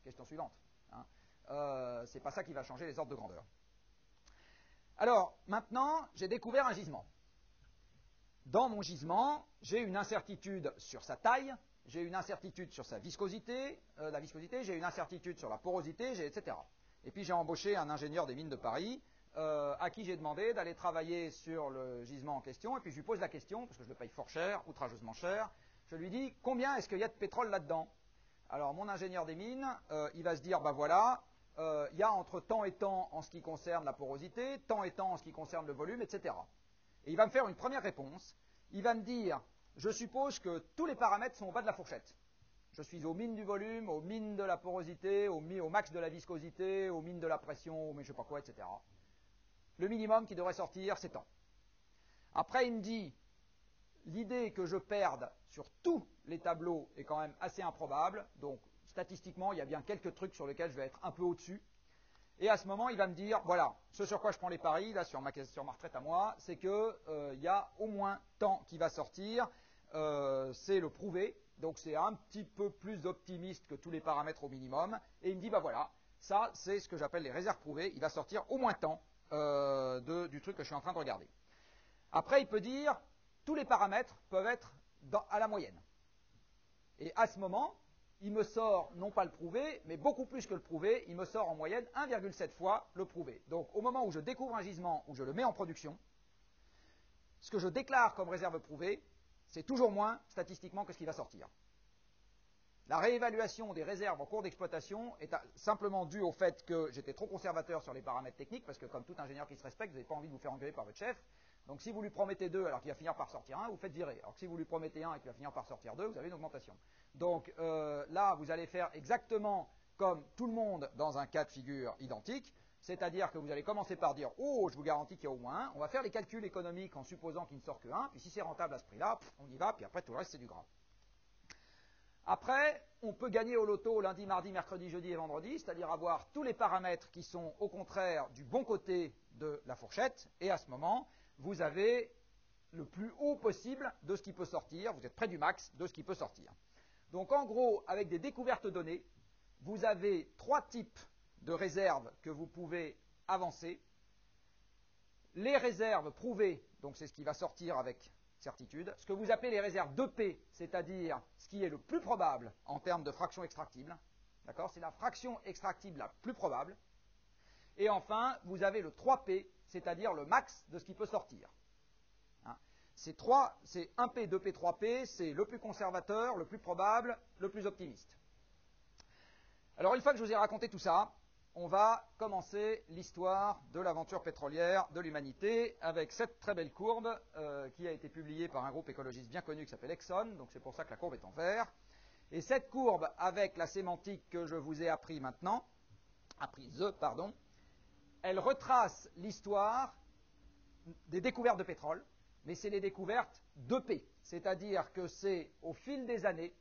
Question suivante. Hein. C'est pas ça qui va changer les ordres de grandeur. Alors, maintenant, j'ai découvert un gisement. Dans mon gisement, j'ai une incertitude sur sa taille, j'ai une incertitude sur sa viscosité, j'ai une incertitude sur la porosité, etc. Et puis j'ai embauché un ingénieur des mines de Paris à qui j'ai demandé d'aller travailler sur le gisement en question, et puis je lui pose la question, parce que je le paye fort cher, outrageusement cher, je lui dis combien est-ce qu'il y a de pétrole là-dedans? Alors mon ingénieur des mines, il va se dire, ben voilà, il y a entre temps et temps en ce qui concerne la porosité, temps et temps en ce qui concerne le volume, etc. Et il va me faire une première réponse. Il va me dire, je suppose que tous les paramètres sont au bas de la fourchette. Je suis au min du volume, au min de la porosité, au max de la viscosité, au min de la pression, au je ne sais pas quoi, etc. Le minimum qui devrait sortir, c'est temps. Après, il me dit, l'idée que je perde sur tous les tableaux est quand même assez improbable. Donc, statistiquement, il y a bien quelques trucs sur lesquels je vais être un peu au-dessus. Et à ce moment, il va me dire, voilà, ce sur quoi je prends les paris, là, sur ma retraite à moi, c'est qu'il y a au moins tant qui va sortir, c'est le prouvé, donc c'est un petit peu plus optimiste que tous les paramètres au minimum, et il me dit, bah voilà, ça, c'est ce que j'appelle les réserves prouvées, il va sortir au moins tant du truc que je suis en train de regarder. Après, il peut dire, tous les paramètres peuvent être à la moyenne. Et à ce moment, il me sort, non pas le prouvé, mais beaucoup plus que le prouvé, il me sort en moyenne 1,7 fois le prouvé. Donc au moment où je découvre un gisement, où je le mets en production, ce que je déclare comme réserve prouvée, c'est toujours moins statistiquement que ce qui va sortir. La réévaluation des réserves en cours d'exploitation est simplement due au fait que j'étais trop conservateur sur les paramètres techniques, parce que comme tout ingénieur qui se respecte, vous n'avez pas envie de vous faire engueuler par votre chef. Donc si vous lui promettez 2 alors qu'il va finir par sortir 1, vous faites virer. Alors que si vous lui promettez 1 et qu'il va finir par sortir 2, vous avez une augmentation. Donc là, vous allez faire exactement comme tout le monde dans un cas de figure identique, c'est-à-dire que vous allez commencer par dire « Oh, je vous garantis qu'il y a au moins 1 », on va faire les calculs économiques en supposant qu'il ne sort que 1, puis si c'est rentable à ce prix-là, on y va, puis après tout le reste c'est du gras. Après, on peut gagner au loto lundi, mardi, mercredi, jeudi et vendredi, c'est-à-dire avoir tous les paramètres qui sont au contraire du bon côté de la fourchette, et à ce moment, vous avez le plus haut possible de ce qui peut sortir, vous êtes près du max de ce qui peut sortir. Donc en gros, avec des découvertes données, vous avez 3 types de réserves que vous pouvez avancer. Les réserves prouvées, donc c'est ce qui va sortir avec certitude, ce que vous appelez les réserves 2P, c'est-à-dire ce qui est le plus probable en termes de fraction extractible. D'accord ? C'est la fraction extractible la plus probable. Et enfin, vous avez le 3P, c'est-à-dire le max de ce qui peut sortir. Hein ? C'est 1P, 2P, 3P, c'est le plus conservateur, le plus probable, le plus optimiste. Alors une fois que je vous ai raconté tout ça, on va commencer l'histoire de l'aventure pétrolière de l'humanité avec cette très belle courbe qui a été publiée par un groupe écologiste bien connu qui s'appelle Exxon, donc c'est pour ça que la courbe est en vert. Et cette courbe, avec la sémantique que je vous ai apprise, elle retrace l'histoire des découvertes de pétrole, mais c'est les découvertes 2P, c'est-à-dire que c'est au fil des années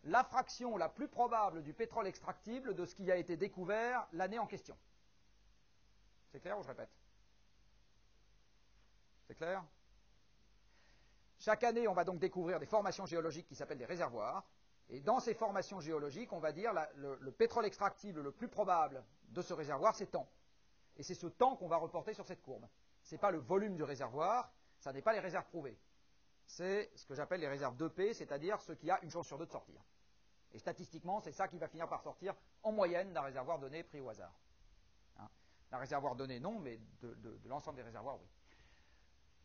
la fraction la plus probable du pétrole extractible de ce qui a été découvert l'année en question. C'est clair ou je répète? C'est clair? Chaque année, on va donc découvrir des formations géologiques qui s'appellent des réservoirs. Et dans ces formations géologiques, on va dire le pétrole extractible le plus probable de ce réservoir, c'est temps. Et c'est ce temps qu'on va reporter sur cette courbe. Ce n'est pas le volume du réservoir, ça n'est pas les réserves prouvées. C'est ce que j'appelle les réserves 2P, c'est-à-dire ce qui a une chance sur deux de sortir. Et statistiquement, c'est ça qui va finir par sortir en moyenne d'un réservoir donné pris au hasard. Hein. D'un réservoir donné, non, mais de l'ensemble des réservoirs, oui.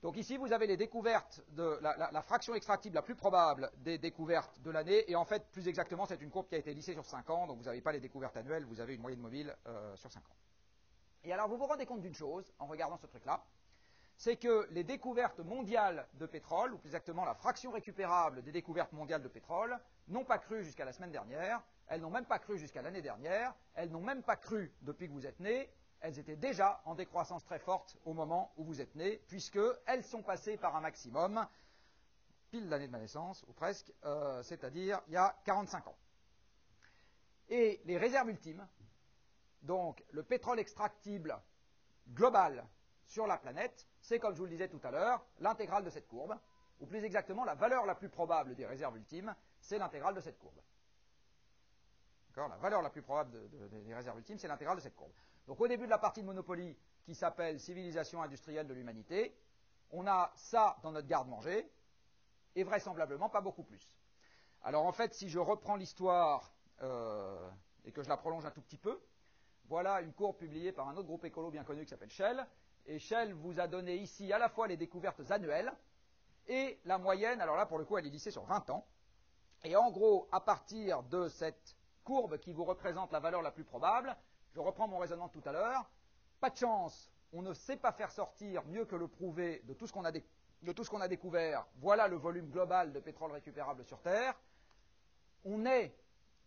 Donc ici, vous avez les découvertes de la fraction extractible la plus probable des découvertes de l'année. Et en fait, plus exactement, c'est une courbe qui a été lissée sur 5 ans. Donc vous n'avez pas les découvertes annuelles, vous avez une moyenne mobile sur 5 ans. Et alors, vous vous rendez compte d'une chose, en regardant ce truc-là, c'est que les découvertes mondiales de pétrole, ou plus exactement la fraction récupérable des découvertes mondiales de pétrole, n'ont pas cru jusqu'à la semaine dernière, elles n'ont même pas cru jusqu'à l'année dernière, elles n'ont même pas cru depuis que vous êtes nés, elles étaient déjà en décroissance très forte au moment où vous êtes nés, puisqu'elles sont passées par un maximum, pile l'année de ma naissance, ou presque, c'est-à-dire il y a 45 ans. Et les réserves ultimes, donc le pétrole extractible global sur la planète, c'est, comme je vous le disais tout à l'heure, l'intégrale de cette courbe, ou plus exactement, la valeur la plus probable des réserves ultimes, c'est l'intégrale de cette courbe. D'accord ? La valeur la plus probable des réserves ultimes, c'est l'intégrale de cette courbe. Donc au début de la partie de Monopoly, qui s'appelle Civilisation industrielle de l'humanité, on a ça dans notre garde-manger, et vraisemblablement pas beaucoup plus. Alors en fait, si je reprends l'histoire et que je la prolonge un tout petit peu, voilà une courbe publiée par un autre groupe écolo bien connu qui s'appelle Shell. Et Shell vous a donné ici à la fois les découvertes annuelles et la moyenne. Alors là, pour le coup, elle est lissée sur 20 ans. Et en gros, à partir de cette courbe qui vous représente la valeur la plus probable, je reprends mon raisonnement de tout à l'heure, pas de chance, on ne sait pas faire sortir mieux que le prouvé de tout ce qu'on a découvert. Voilà le volume global de pétrole récupérable sur Terre. On est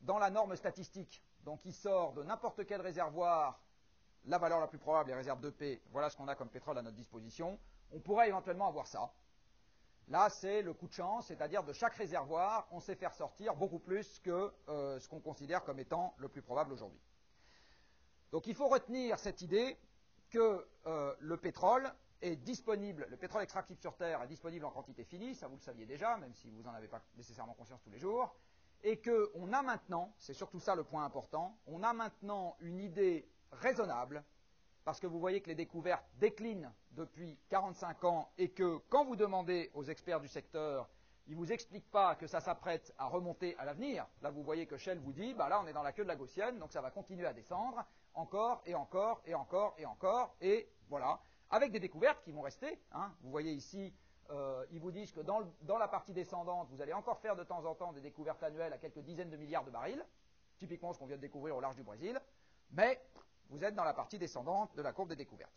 dans la norme statistique. Donc il sort de n'importe quel réservoir la valeur la plus probable, les réserves 2P, voilà ce qu'on a comme pétrole à notre disposition. On pourrait éventuellement avoir ça. Là, c'est le coup de chance, c'est-à-dire de chaque réservoir, on sait faire sortir beaucoup plus que ce qu'on considère comme étant le plus probable aujourd'hui. Donc il faut retenir cette idée que le pétrole est disponible, le pétrole extractif sur Terre est disponible en quantité finie, ça vous le saviez déjà, même si vous n'en avez pas nécessairement conscience tous les jours, et qu'on a maintenant, c'est surtout ça le point important, on a maintenant une idée raisonnable, parce que vous voyez que les découvertes déclinent depuis 45 ans et que quand vous demandez aux experts du secteur, ils ne vous expliquent pas que ça s'apprête à remonter à l'avenir. Là, vous voyez que Shell vous dit, bah là, on est dans la queue de la gaussienne, donc ça va continuer à descendre, encore, et encore, et encore, et encore, et voilà, avec des découvertes qui vont rester. Hein. Vous voyez ici, ils vous disent que dans la partie descendante, vous allez encore faire de temps en temps des découvertes annuelles à quelques dizaines de milliards de barils, typiquement ce qu'on vient de découvrir au large du Brésil, mais vous êtes dans la partie descendante de la courbe des découvertes.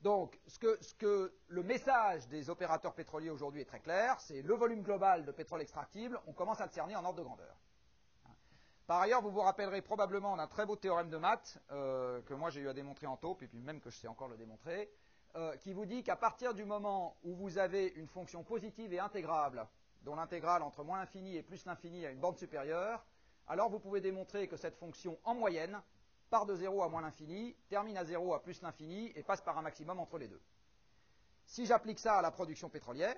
Donc, le message des opérateurs pétroliers aujourd'hui est très clair, c'est le volume global de pétrole extractible, on commence à le cerner en ordre de grandeur. Par ailleurs, vous vous rappellerez probablement d'un très beau théorème de maths, que moi j'ai eu à démontrer en taupe, et puis même que je sais encore le démontrer, qui vous dit qu'à partir du moment où vous avez une fonction positive et intégrable, dont l'intégrale entre moins l'infini et plus l'infini a une bande supérieure, alors vous pouvez démontrer que cette fonction, en moyenne, part de 0 à moins l'infini, termine à 0 à plus l'infini et passe par un maximum entre les deux. Si j'applique ça à la production pétrolière,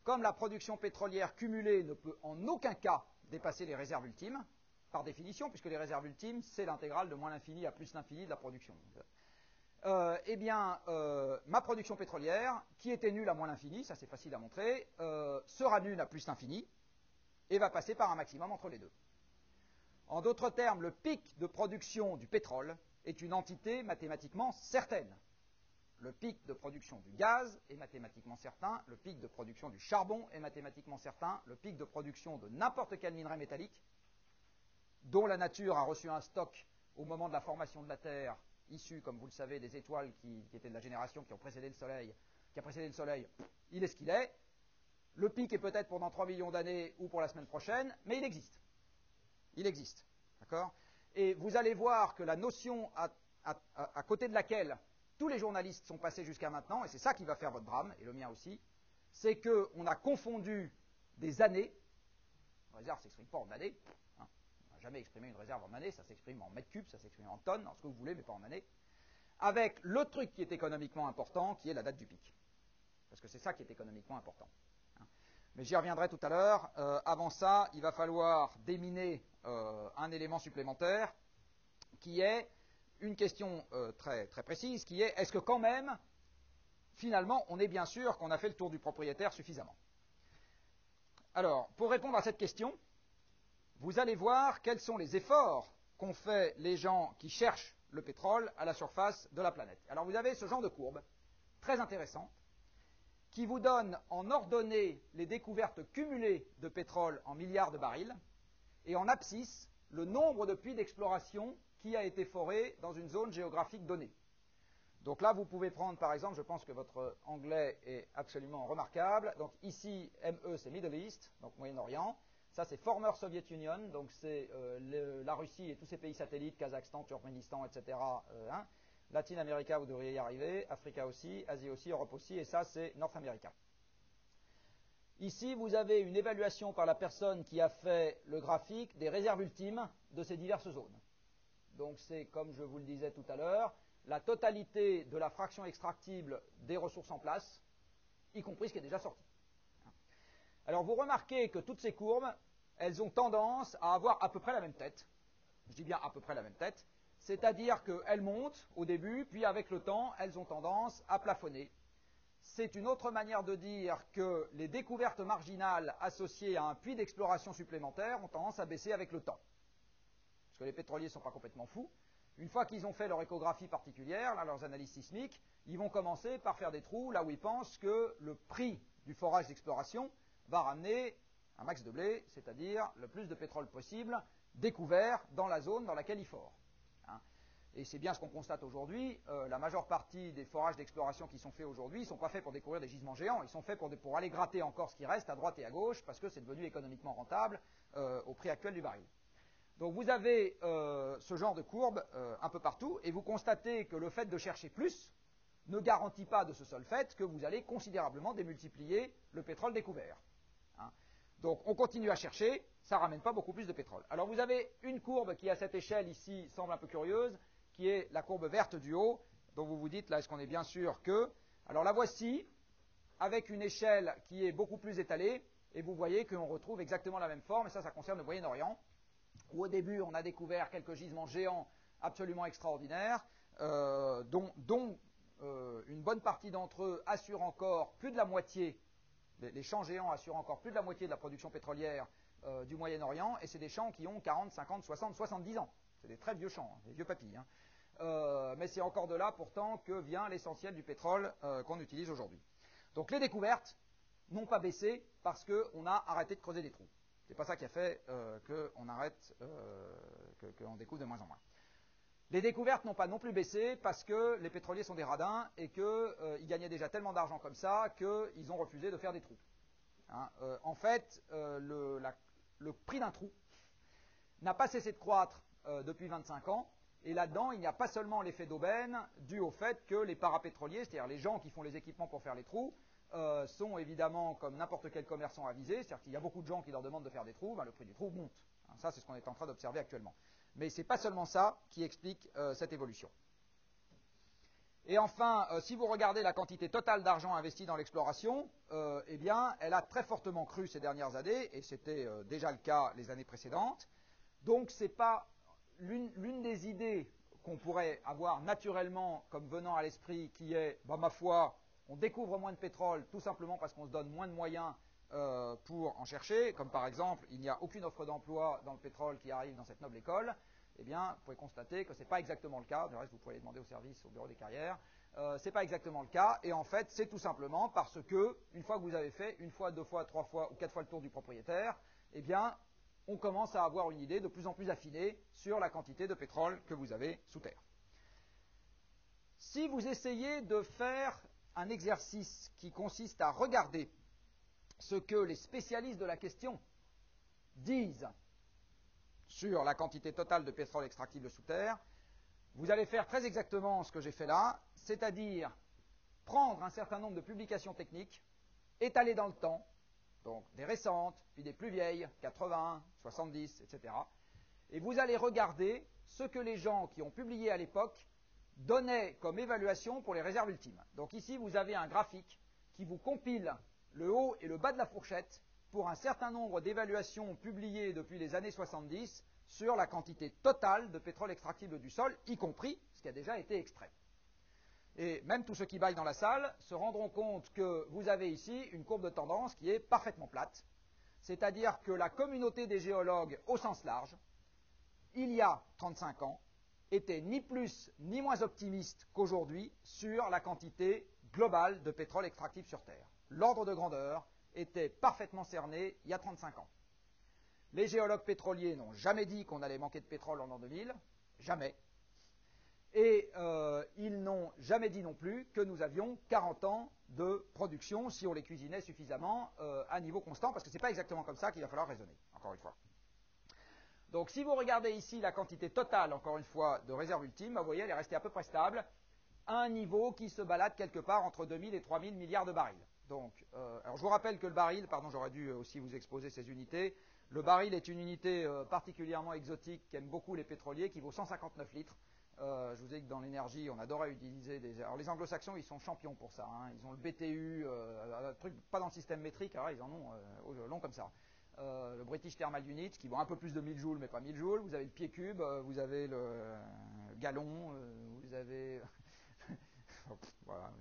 comme la production pétrolière cumulée ne peut en aucun cas dépasser les réserves ultimes, par définition, puisque les réserves ultimes, c'est l'intégrale de moins l'infini à plus l'infini de la production. Eh bien, ma production pétrolière, qui était nulle à moins l'infini, ça c'est facile à montrer, sera nulle à plus l'infini, et va passer par un maximum entre les deux. En d'autres termes, le pic de production du pétrole est une entité mathématiquement certaine. Le pic de production du gaz est mathématiquement certain, le pic de production du charbon est mathématiquement certain, le pic de production de n'importe quel minerai métallique, dont la nature a reçu un stock au moment de la formation de la Terre, issu, comme vous le savez, des étoiles qui étaient de la génération qui a précédé le Soleil, il est ce qu'il est. Le pic est peut-être pour dans 3 millions d'années ou pour la semaine prochaine, mais il existe. Il existe. D'accord ? Et vous allez voir que la notion à côté de laquelle tous les journalistes sont passés jusqu'à maintenant, et c'est ça qui va faire votre drame, et le mien aussi, c'est qu'on a confondu des années, une réserve ne s'exprime pas en années, hein, on n'a jamais exprimé une réserve en années, ça s'exprime en mètres cubes, ça s'exprime en tonnes, en ce que vous voulez, mais pas en années, avec le truc qui est économiquement important, qui est la date du pic. Parce que c'est ça qui est économiquement important. Mais j'y reviendrai tout à l'heure. Avant ça, il va falloir déminer un élément supplémentaire qui est une question très, très précise, qui est est-ce que quand même, finalement, on est bien sûr qu'on a fait le tour du propriétaire suffisamment? Alors, pour répondre à cette question, vous allez voir quels sont les efforts qu'ont fait les gens qui cherchent le pétrole à la surface de la planète. Alors vous avez ce genre de courbe, très intéressante, qui vous donne en ordonnée les découvertes cumulées de pétrole en milliards de barils, et en abscisse le nombre de puits d'exploration qui a été foré dans une zone géographique donnée. Donc là, vous pouvez prendre, par exemple, je pense que votre anglais est absolument remarquable. Donc ici, ME, c'est Middle East, donc Moyen-Orient. Ça, c'est Former Soviet Union, donc c'est la Russie et tous ces pays satellites, Kazakhstan, Turkménistan, etc. Latin America, vous devriez y arriver, Africa aussi, Asie aussi, Europe aussi, et ça, c'est North America. Ici, vous avez une évaluation par la personne qui a fait le graphique des réserves ultimes de ces diverses zones. Donc c'est, comme je vous le disais tout à l'heure, la totalité de la fraction extractible des ressources en place, y compris ce qui est déjà sorti. Alors vous remarquez que toutes ces courbes, elles ont tendance à avoir à peu près la même tête. Je dis bien à peu près la même tête. C'est-à-dire qu'elles montent au début, puis avec le temps, elles ont tendance à plafonner. C'est une autre manière de dire que les découvertes marginales associées à un puits d'exploration supplémentaire ont tendance à baisser avec le temps. Parce que les pétroliers ne sont pas complètement fous. Une fois qu'ils ont fait leur échographie particulière, là, leurs analyses sismiques, ils vont commencer par faire des trous là où ils pensent que le prix du forage d'exploration va ramener un max de blé, c'est-à-dire le plus de pétrole possible découvert dans la zone dans laquelle ils forent. Et c'est bien ce qu'on constate aujourd'hui. La majeure partie des forages d'exploration qui sont faits aujourd'hui ne sont pas faits pour découvrir des gisements géants, ils sont faits pour aller gratter encore ce qui reste à droite et à gauche, parce que c'est devenu économiquement rentable au prix actuel du baril. Donc vous avez ce genre de courbe un peu partout, et vous constatez que le fait de chercher plus ne garantit pas de ce seul fait que vous allez considérablement démultiplier le pétrole découvert. Donc on continue à chercher, ça ne ramène pas beaucoup plus de pétrole. Alors vous avez une courbe qui à cette échelle ici semble un peu curieuse, qui est la courbe verte du haut, dont vous vous dites là est-ce qu'on est bien sûr que... Alors la voici, avec une échelle qui est beaucoup plus étalée, et vous voyez qu'on retrouve exactement la même forme, et ça concerne le Moyen-Orient, où au début on a découvert quelques gisements géants absolument extraordinaires, dont une bonne partie d'entre eux assurent encore plus de la moitié, les champs géants assurent encore plus de la moitié de la production pétrolière du Moyen-Orient, et c'est des champs qui ont 40, 50, 60, 70 ans. C'est des très vieux champs, des vieux papilles. Mais c'est encore de là pourtant que vient l'essentiel du pétrole qu'on utilise aujourd'hui. Donc les découvertes n'ont pas baissé parce qu'on a arrêté de creuser des trous. C'est pas ça qui a fait qu'on découvre de moins en moins. Les découvertes n'ont pas non plus baissé parce que les pétroliers sont des radins et qu'ils gagnaient déjà tellement d'argent comme ça qu'ils ont refusé de faire des trous. En fait, le prix d'un trou n'a pas cessé de croître depuis 25 ans, et là-dedans, il n'y a pas seulement l'effet d'aubaine dû au fait que les parapétroliers, c'est-à-dire les gens qui font les équipements pour faire les trous, sont évidemment comme n'importe quel commerçant avisé, c'est-à-dire qu'il y a beaucoup de gens qui leur demandent de faire des trous, le prix du trou monte. Ça, c'est ce qu'on est en train d'observer actuellement. Mais ce n'est pas seulement ça qui explique cette évolution. Et enfin, si vous regardez la quantité totale d'argent investi dans l'exploration, eh bien, elle a très fortement cru ces dernières années, et c'était déjà le cas les années précédentes. Donc, ce n'est pas l'une des idées qu'on pourrait avoir naturellement comme venant à l'esprit qui est, ma foi, on découvre moins de pétrole tout simplement parce qu'on se donne moins de moyens pour en chercher, comme par exemple, il n'y a aucune offre d'emploi dans le pétrole qui arrive dans cette noble école. Eh bien, vous pouvez constater que ce n'est pas exactement le cas. Du reste, vous pouvez aller demander au service, au bureau des carrières. Ce n'est pas exactement le cas. Et en fait, c'est tout simplement parce que, une fois que vous avez fait une fois, deux fois, trois fois ou quatre fois le tour du propriétaire, eh bien, on commence à avoir une idée de plus en plus affinée sur la quantité de pétrole que vous avez sous terre. Si vous essayez de faire un exercice qui consiste à regarder ce que les spécialistes de la question disent sur la quantité totale de pétrole extractible sous terre, vous allez faire très exactement ce que j'ai fait là, c'est-à-dire prendre un certain nombre de publications techniques, étalées dans le temps, donc des récentes, puis des plus vieilles, 80, 70, etc. Et vous allez regarder ce que les gens qui ont publié à l'époque donnaient comme évaluation pour les réserves ultimes. Donc ici, vous avez un graphique qui vous compile le haut et le bas de la fourchette pour un certain nombre d'évaluations publiées depuis les années 70 sur la quantité totale de pétrole extractible du sol, y compris ce qui a déjà été extrait. Et même tous ceux qui baillent dans la salle se rendront compte que vous avez ici une courbe de tendance qui est parfaitement plate, c'est-à-dire que la communauté des géologues au sens large, il y a 35 ans, était ni plus ni moins optimiste qu'aujourd'hui sur la quantité globale de pétrole extractif sur Terre. L'ordre de grandeur était parfaitement cerné il y a 35 ans. Les géologues pétroliers n'ont jamais dit qu'on allait manquer de pétrole en l'an 2000, jamais. Et ils n'ont jamais dit non plus que nous avions 40 ans de production si on les cuisinait suffisamment à niveau constant, parce que ce n'est pas exactement comme ça qu'il va falloir raisonner, encore une fois. Donc si vous regardez ici la quantité totale, encore une fois, de réserve ultime, vous voyez, elle est restée à peu près stable, à un niveau qui se balade quelque part entre 2000 et 3000 milliards de barils. Donc, alors je vous rappelle que le baril, pardon, j'aurais dû aussi vous exposer ces unités, le baril est une unité particulièrement exotique qu'aiment beaucoup les pétroliers, qui vaut 159 litres. Je vous ai dit que dans l'énergie, on adorait utiliser des... Alors les anglo-saxons, ils sont champions pour ça. Hein. Ils ont le BTU, un truc pas dans le système métrique, alors ils en ont long comme ça. Le British Thermal Unit, qui vaut un peu plus de 1000 joules, mais pas 1000 joules. Vous avez le pied cube, vous avez le gallon, vous avez... voilà.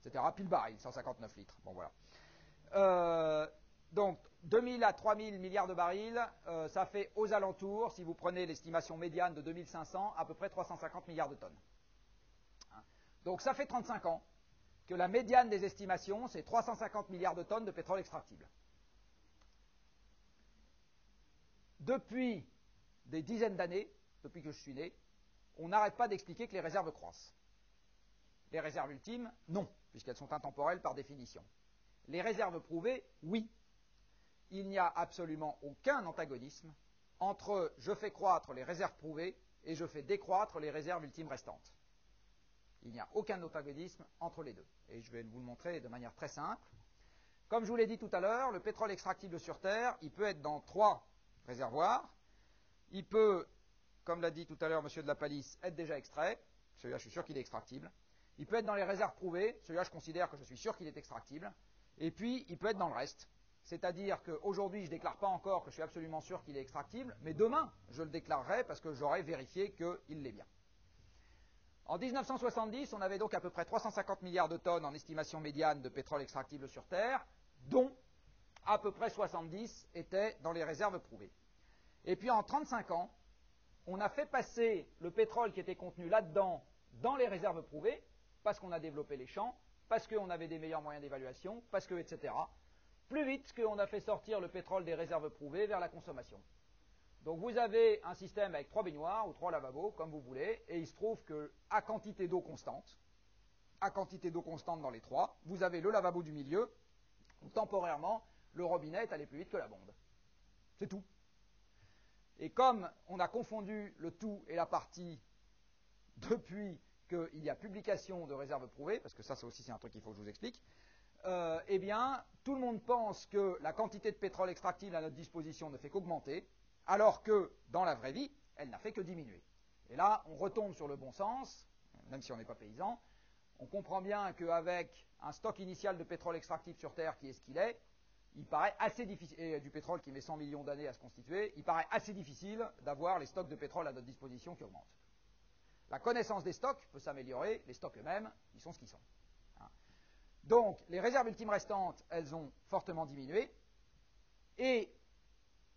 C'était rapide baril, 159 litres. Bon, voilà. Donc, 2000 à 3000 milliards de barils, ça fait aux alentours, si vous prenez l'estimation médiane de 2500, à peu près 350 milliards de tonnes. Hein. Donc, ça fait 35 ans que la médiane des estimations, c'est 350 milliards de tonnes de pétrole extractible. Depuis des dizaines d'années, depuis que je suis né, on n'arrête pas d'expliquer que les réserves croissent. Les réserves ultimes, non, puisqu'elles sont intemporelles par définition. Les réserves prouvées, oui. Il n'y a absolument aucun antagonisme entre je fais croître les réserves prouvées et je fais décroître les réserves ultimes restantes. Il n'y a aucun antagonisme entre les deux. Et je vais vous le montrer de manière très simple. Comme je vous l'ai dit tout à l'heure, le pétrole extractible sur Terre, il peut être dans 3 réservoirs. Il peut, comme l'a dit tout à l'heure M. de la Palisse, être déjà extrait. Celui-là, je suis sûr qu'il est extractible. Il peut être dans les réserves prouvées. Celui-là, je considère que je suis sûr qu'il est extractible. Et puis, il peut être dans le reste. C'est-à-dire qu'aujourd'hui, je ne déclare pas encore que je suis absolument sûr qu'il est extractible, mais demain, je le déclarerai parce que j'aurai vérifié qu'il l'est bien. En 1970, on avait donc à peu près 350 milliards de tonnes en estimation médiane de pétrole extractible sur Terre, dont à peu près 70 étaient dans les réserves prouvées. Et puis en 35 ans, on a fait passer le pétrole qui était contenu là-dedans dans les réserves prouvées, parce qu'on a développé les champs, parce qu'on avait des meilleurs moyens d'évaluation, parce que, etc., plus vite qu'on a fait sortir le pétrole des réserves prouvées vers la consommation. Donc vous avez un système avec 3 baignoires ou 3 lavabos, comme vous voulez, et il se trouve qu'à quantité d'eau constante dans les 3, vous avez le lavabo du milieu, où temporairement, le robinet est allé plus vite que la bombe. C'est tout. Et comme on a confondu le tout et la partie depuis qu'il y a publication de réserves prouvées, parce que ça aussi c'est un truc qu'il faut que je vous explique, eh bien, tout le monde pense que la quantité de pétrole extractible à notre disposition ne fait qu'augmenter, alors que, dans la vraie vie, elle n'a fait que diminuer. Et là, on retombe sur le bon sens, même si on n'est pas paysan. On comprend bien qu'avec un stock initial de pétrole extractif sur Terre qui est ce qu'il est, il paraît assez difficile, et du pétrole qui met 100 millions d'années à se constituer, il paraît assez difficile d'avoir les stocks de pétrole à notre disposition qui augmentent. La connaissance des stocks peut s'améliorer, les stocks eux-mêmes, ils sont ce qu'ils sont. Donc, les réserves ultimes restantes, elles ont fortement diminué. Et,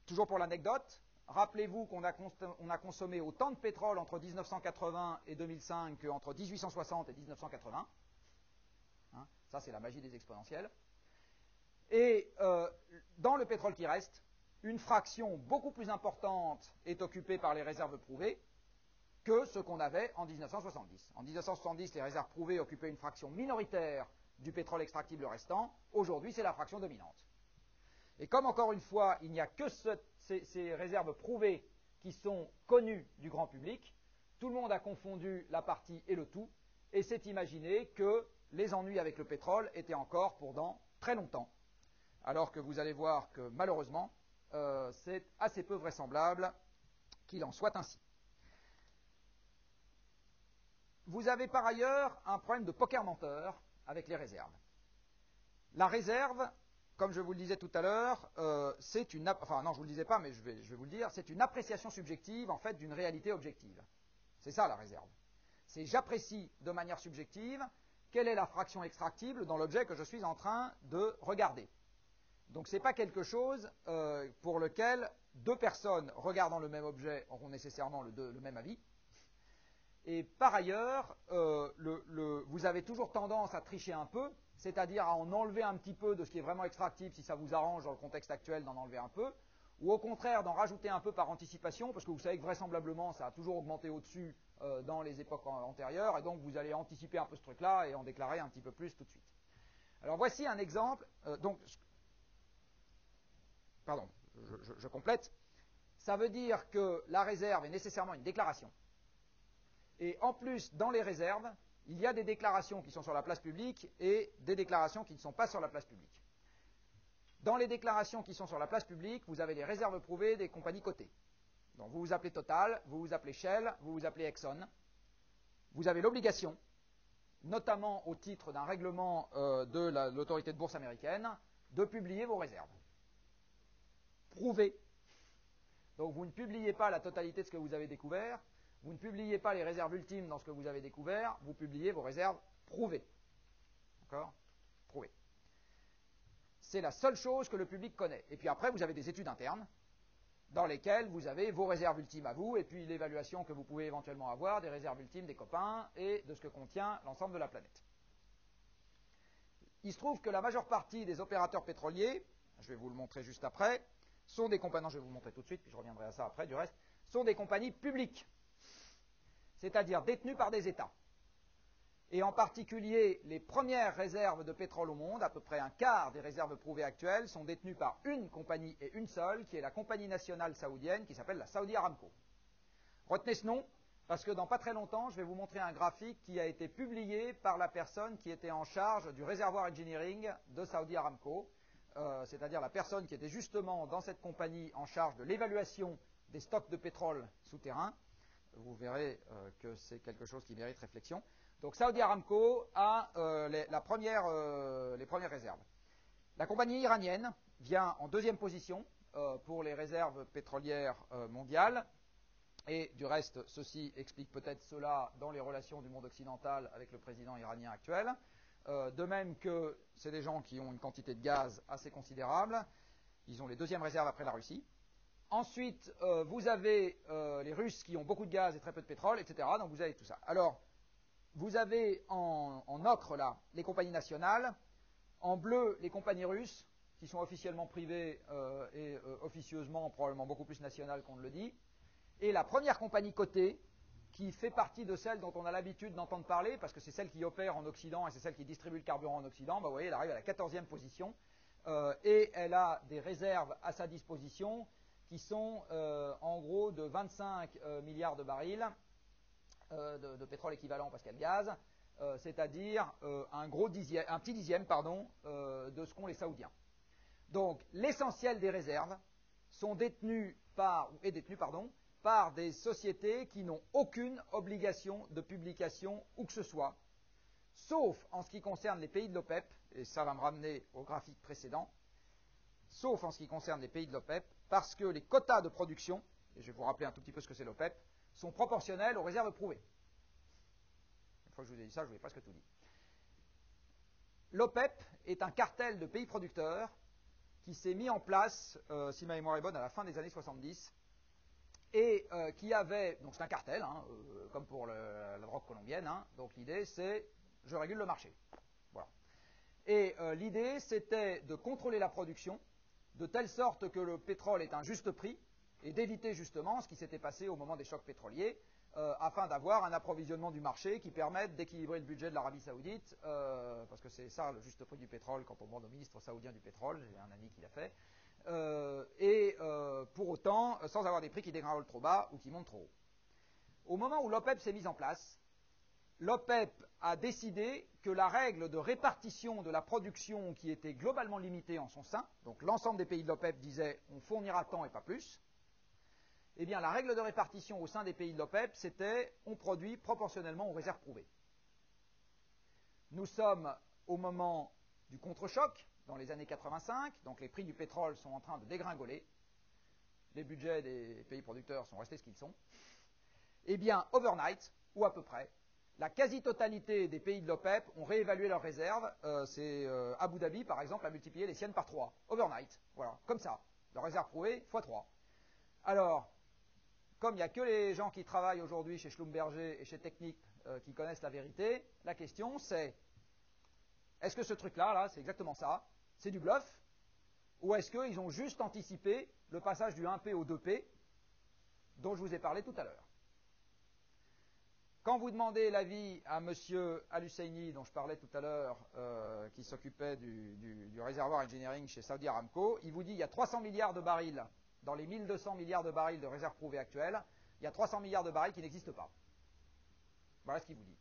toujours pour l'anecdote, rappelez-vous qu'on a consommé autant de pétrole entre 1980 et 2005 qu'entre 1860 et 1980. Ça, c'est la magie des exponentielles. Et dans le pétrole qui reste, une fraction beaucoup plus importante est occupée par les réserves prouvées que ce qu'on avait en 1970. En 1970, les réserves prouvées occupaient une fraction minoritaire du pétrole extractible restant. Aujourd'hui, c'est la fraction dominante. Et comme, encore une fois, il n'y a que ces réserves prouvées qui sont connues du grand public, tout le monde a confondu la partie et le tout, et s'est imaginé que les ennuis avec le pétrole étaient encore pour dans très longtemps. Alors que vous allez voir que, malheureusement, c'est assez peu vraisemblable qu'il en soit ainsi. Vous avez par ailleurs un problème de poker menteur avec les réserves. La réserve, comme je vous le disais tout à l'heure, c'est une... Enfin, non, je ne vous le disais pas, mais je vais vous le dire. C'est une appréciation subjective, en fait, d'une réalité objective. C'est ça, la réserve. C'est j'apprécie de manière subjective quelle est la fraction extractible dans l'objet que je suis en train de regarder. Donc, ce n'est pas quelque chose pour lequel deux personnes regardant le même objet auront nécessairement le même avis. Et par ailleurs, vous avez toujours tendance à tricher un peu, c'est-à-dire à en enlever un petit peu de ce qui est vraiment extractible si ça vous arrange dans le contexte actuel d'en enlever un peu, ou au contraire d'en rajouter un peu par anticipation, parce que vous savez que vraisemblablement ça a toujours augmenté au-dessus dans les époques antérieures, et donc vous allez anticiper un peu ce truc-là et en déclarer un petit peu plus tout de suite. Alors voici un exemple, pardon, je complète, ça veut dire que la réserve est nécessairement une déclaration. Et en plus, dans les réserves, il y a des déclarations qui sont sur la place publique et des déclarations qui ne sont pas sur la place publique. Dans les déclarations qui sont sur la place publique, vous avez les réserves prouvées des compagnies cotées. Donc vous vous appelez Total, vous vous appelez Shell, vous vous appelez Exxon. Vous avez l'obligation, notamment au titre d'un règlement de l'autorité de bourse américaine, de publier vos réserves. Prouvées. Donc vous ne publiez pas la totalité de ce que vous avez découvert. Vous ne publiez pas les réserves ultimes dans ce que vous avez découvert, vous publiez vos réserves prouvées. D'accord ? Prouvées. C'est la seule chose que le public connaît. Et puis après, vous avez des études internes dans lesquelles vous avez vos réserves ultimes à vous, et puis l'évaluation que vous pouvez éventuellement avoir des réserves ultimes des copains et de ce que contient l'ensemble de la planète. Il se trouve que la majeure partie des opérateurs pétroliers, je vais vous le montrer juste après, sont des compagnies, non, je vais vous le montrer tout de suite, puis je reviendrai à ça après, du reste, sont des compagnies publiques. C'est-à-dire détenues par des États. Et en particulier, les premières réserves de pétrole au monde, à peu près un quart des réserves prouvées actuelles, sont détenues par une compagnie et une seule, qui est la compagnie nationale saoudienne, qui s'appelle la Saudi Aramco. Retenez ce nom, parce que dans pas très longtemps, je vais vous montrer un graphique qui a été publié par la personne qui était en charge du réservoir engineering de Saudi Aramco, c'est-à-dire la personne qui était justement dans cette compagnie en charge de l'évaluation des stocks de pétrole souterrains. Vous verrez que c'est quelque chose qui mérite réflexion. Donc Saudi Aramco a les premières réserves. La compagnie iranienne vient en deuxième position pour les réserves pétrolières mondiales. Et du reste, ceci explique peut-être cela dans les relations du monde occidental avec le président iranien actuel. De même que c'est des gens qui ont une quantité de gaz assez considérable. Ils ont les deuxièmes réserves après la Russie. Ensuite, vous avez les Russes qui ont beaucoup de gaz et très peu de pétrole, etc. Donc vous avez tout ça. Alors, vous avez en ocre, là, les compagnies nationales. En bleu, les compagnies russes, qui sont officiellement privées et officieusement probablement beaucoup plus nationales qu'on ne le dit. Et la première compagnie cotée, qui fait partie de celles dont on a l'habitude d'entendre parler, parce que c'est celle qui opère en Occident et c'est celle qui distribue le carburant en Occident, vous voyez, elle arrive à la 14e position. Et elle a des réserves à sa disposition qui sont en gros de 25 milliards de barils de pétrole équivalent Pascal gaz, c'est-à-dire un petit dixième de ce qu'ont les Saoudiens. Donc l'essentiel des réserves sont détenues par des sociétés qui n'ont aucune obligation de publication où que ce soit, sauf en ce qui concerne les pays de l'OPEP, et ça va me ramener au graphique précédent, sauf en ce qui concerne les pays de l'OPEP, parce que les quotas de production, et je vais vous rappeler un tout petit peu ce que c'est l'OPEP, sont proportionnels aux réserves prouvées. Une fois que je vous ai dit ça, je vous ai presque tout dit. L'OPEP est un cartel de pays producteurs qui s'est mis en place, si ma mémoire est bonne, à la fin des années 70, et qui avait, donc c'est un cartel, comme pour la drogue colombienne, donc l'idée c'est, je régule le marché. Voilà. Et l'idée c'était de contrôler la production, de telle sorte que le pétrole ait un juste prix, et d'éviter justement ce qui s'était passé au moment des chocs pétroliers, afin d'avoir un approvisionnement du marché qui permette d'équilibrer le budget de l'Arabie Saoudite, parce que c'est ça le juste prix du pétrole quand on demande au ministre saoudien du pétrole, j'ai un ami qui l'a fait, et pour autant sans avoir des prix qui dégringolent trop bas ou qui montent trop haut. Au moment où l'OPEP s'est mise en place, l'OPEP a décidé que la règle de répartition de la production qui était globalement limitée en son sein, donc l'ensemble des pays de l'OPEP disaient on fournira tant et pas plus, eh bien la règle de répartition au sein des pays de l'OPEP c'était on produit proportionnellement aux réserves prouvées. Nous sommes au moment du contre-choc, dans les années 85, donc les prix du pétrole sont en train de dégringoler, les budgets des pays producteurs sont restés ce qu'ils sont, eh bien, overnight, ou à peu près, la quasi-totalité des pays de l'OPEP ont réévalué leurs réserves. C'est Abu Dhabi, par exemple, a multiplié les siennes par 3, overnight, voilà, comme ça, leurs réserves prouvées x 3. Alors, comme il n'y a que les gens qui travaillent aujourd'hui chez Schlumberger et chez Technip qui connaissent la vérité, la question c'est, est-ce que ce truc-là, là, c'est exactement ça, c'est du bluff, ou est-ce qu'ils ont juste anticipé le passage du 1P au 2P dont je vous ai parlé tout à l'heure? Quand vous demandez l'avis à M. Al-Husseini, dont je parlais tout à l'heure, qui s'occupait du réservoir engineering chez Saudi Aramco, il vous dit qu'il y a 300 milliards de barils, dans les 1200 milliards de barils de réserves prouvées actuelles, il y a 300 milliards de barils qui n'existent pas. Voilà ce qu'il vous dit.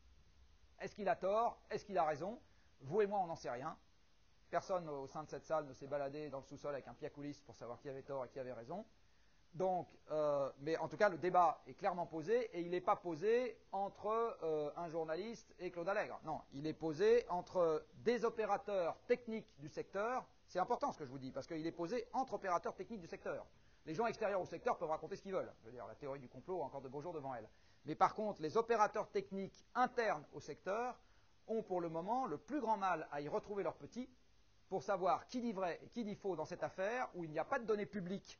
Est-ce qu'il a tort? Est-ce qu'il a raison? Vous et moi, on n'en sait rien. Personne au sein de cette salle ne s'est baladé dans le sous-sol avec un pied à coulisse pour savoir qui avait tort et qui avait raison. Donc, mais en tout cas, le débat est clairement posé, et il n'est pas posé entre un journaliste et Claude Allègre. Non, il est posé entre des opérateurs techniques du secteur. C'est important ce que je vous dis, parce qu'il est posé entre opérateurs techniques du secteur. Les gens extérieurs au secteur peuvent raconter ce qu'ils veulent. Je veux dire, la théorie du complot a encore de beaux jours devant elle. Mais par contre, les opérateurs techniques internes au secteur ont pour le moment le plus grand mal à y retrouver leurs petits pour savoir qui dit vrai et qui dit faux dans cette affaire où il n'y a pas de données publiques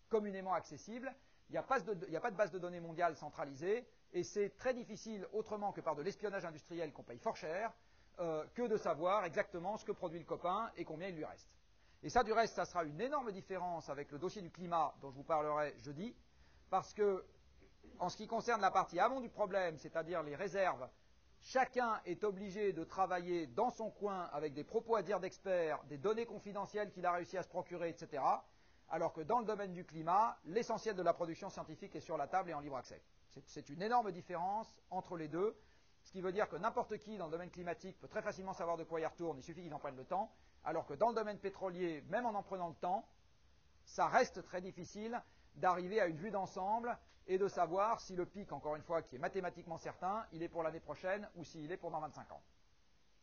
communément accessibles, il n'y a pas de base de données mondiale centralisée, et c'est très difficile, autrement que par de l'espionnage industriel qu'on paye fort cher, que de savoir exactement ce que produit le copain et combien il lui reste. Et ça, du reste, ça sera une énorme différence avec le dossier du climat dont je vous parlerai jeudi, parce que, en ce qui concerne la partie amont du problème, c'est-à-dire les réserves, chacun est obligé de travailler dans son coin avec des propos à dire d'experts, des données confidentielles qu'il a réussi à se procurer, etc., alors que dans le domaine du climat, l'essentiel de la production scientifique est sur la table et en libre accès. C'est une énorme différence entre les deux, ce qui veut dire que n'importe qui dans le domaine climatique peut très facilement savoir de quoi il retourne, il suffit qu'il en prenne le temps, alors que dans le domaine pétrolier, même en prenant le temps, ça reste très difficile d'arriver à une vue d'ensemble et de savoir si le pic, encore une fois, qui est mathématiquement certain, il est pour l'année prochaine ou s'il est pour dans 25 ans.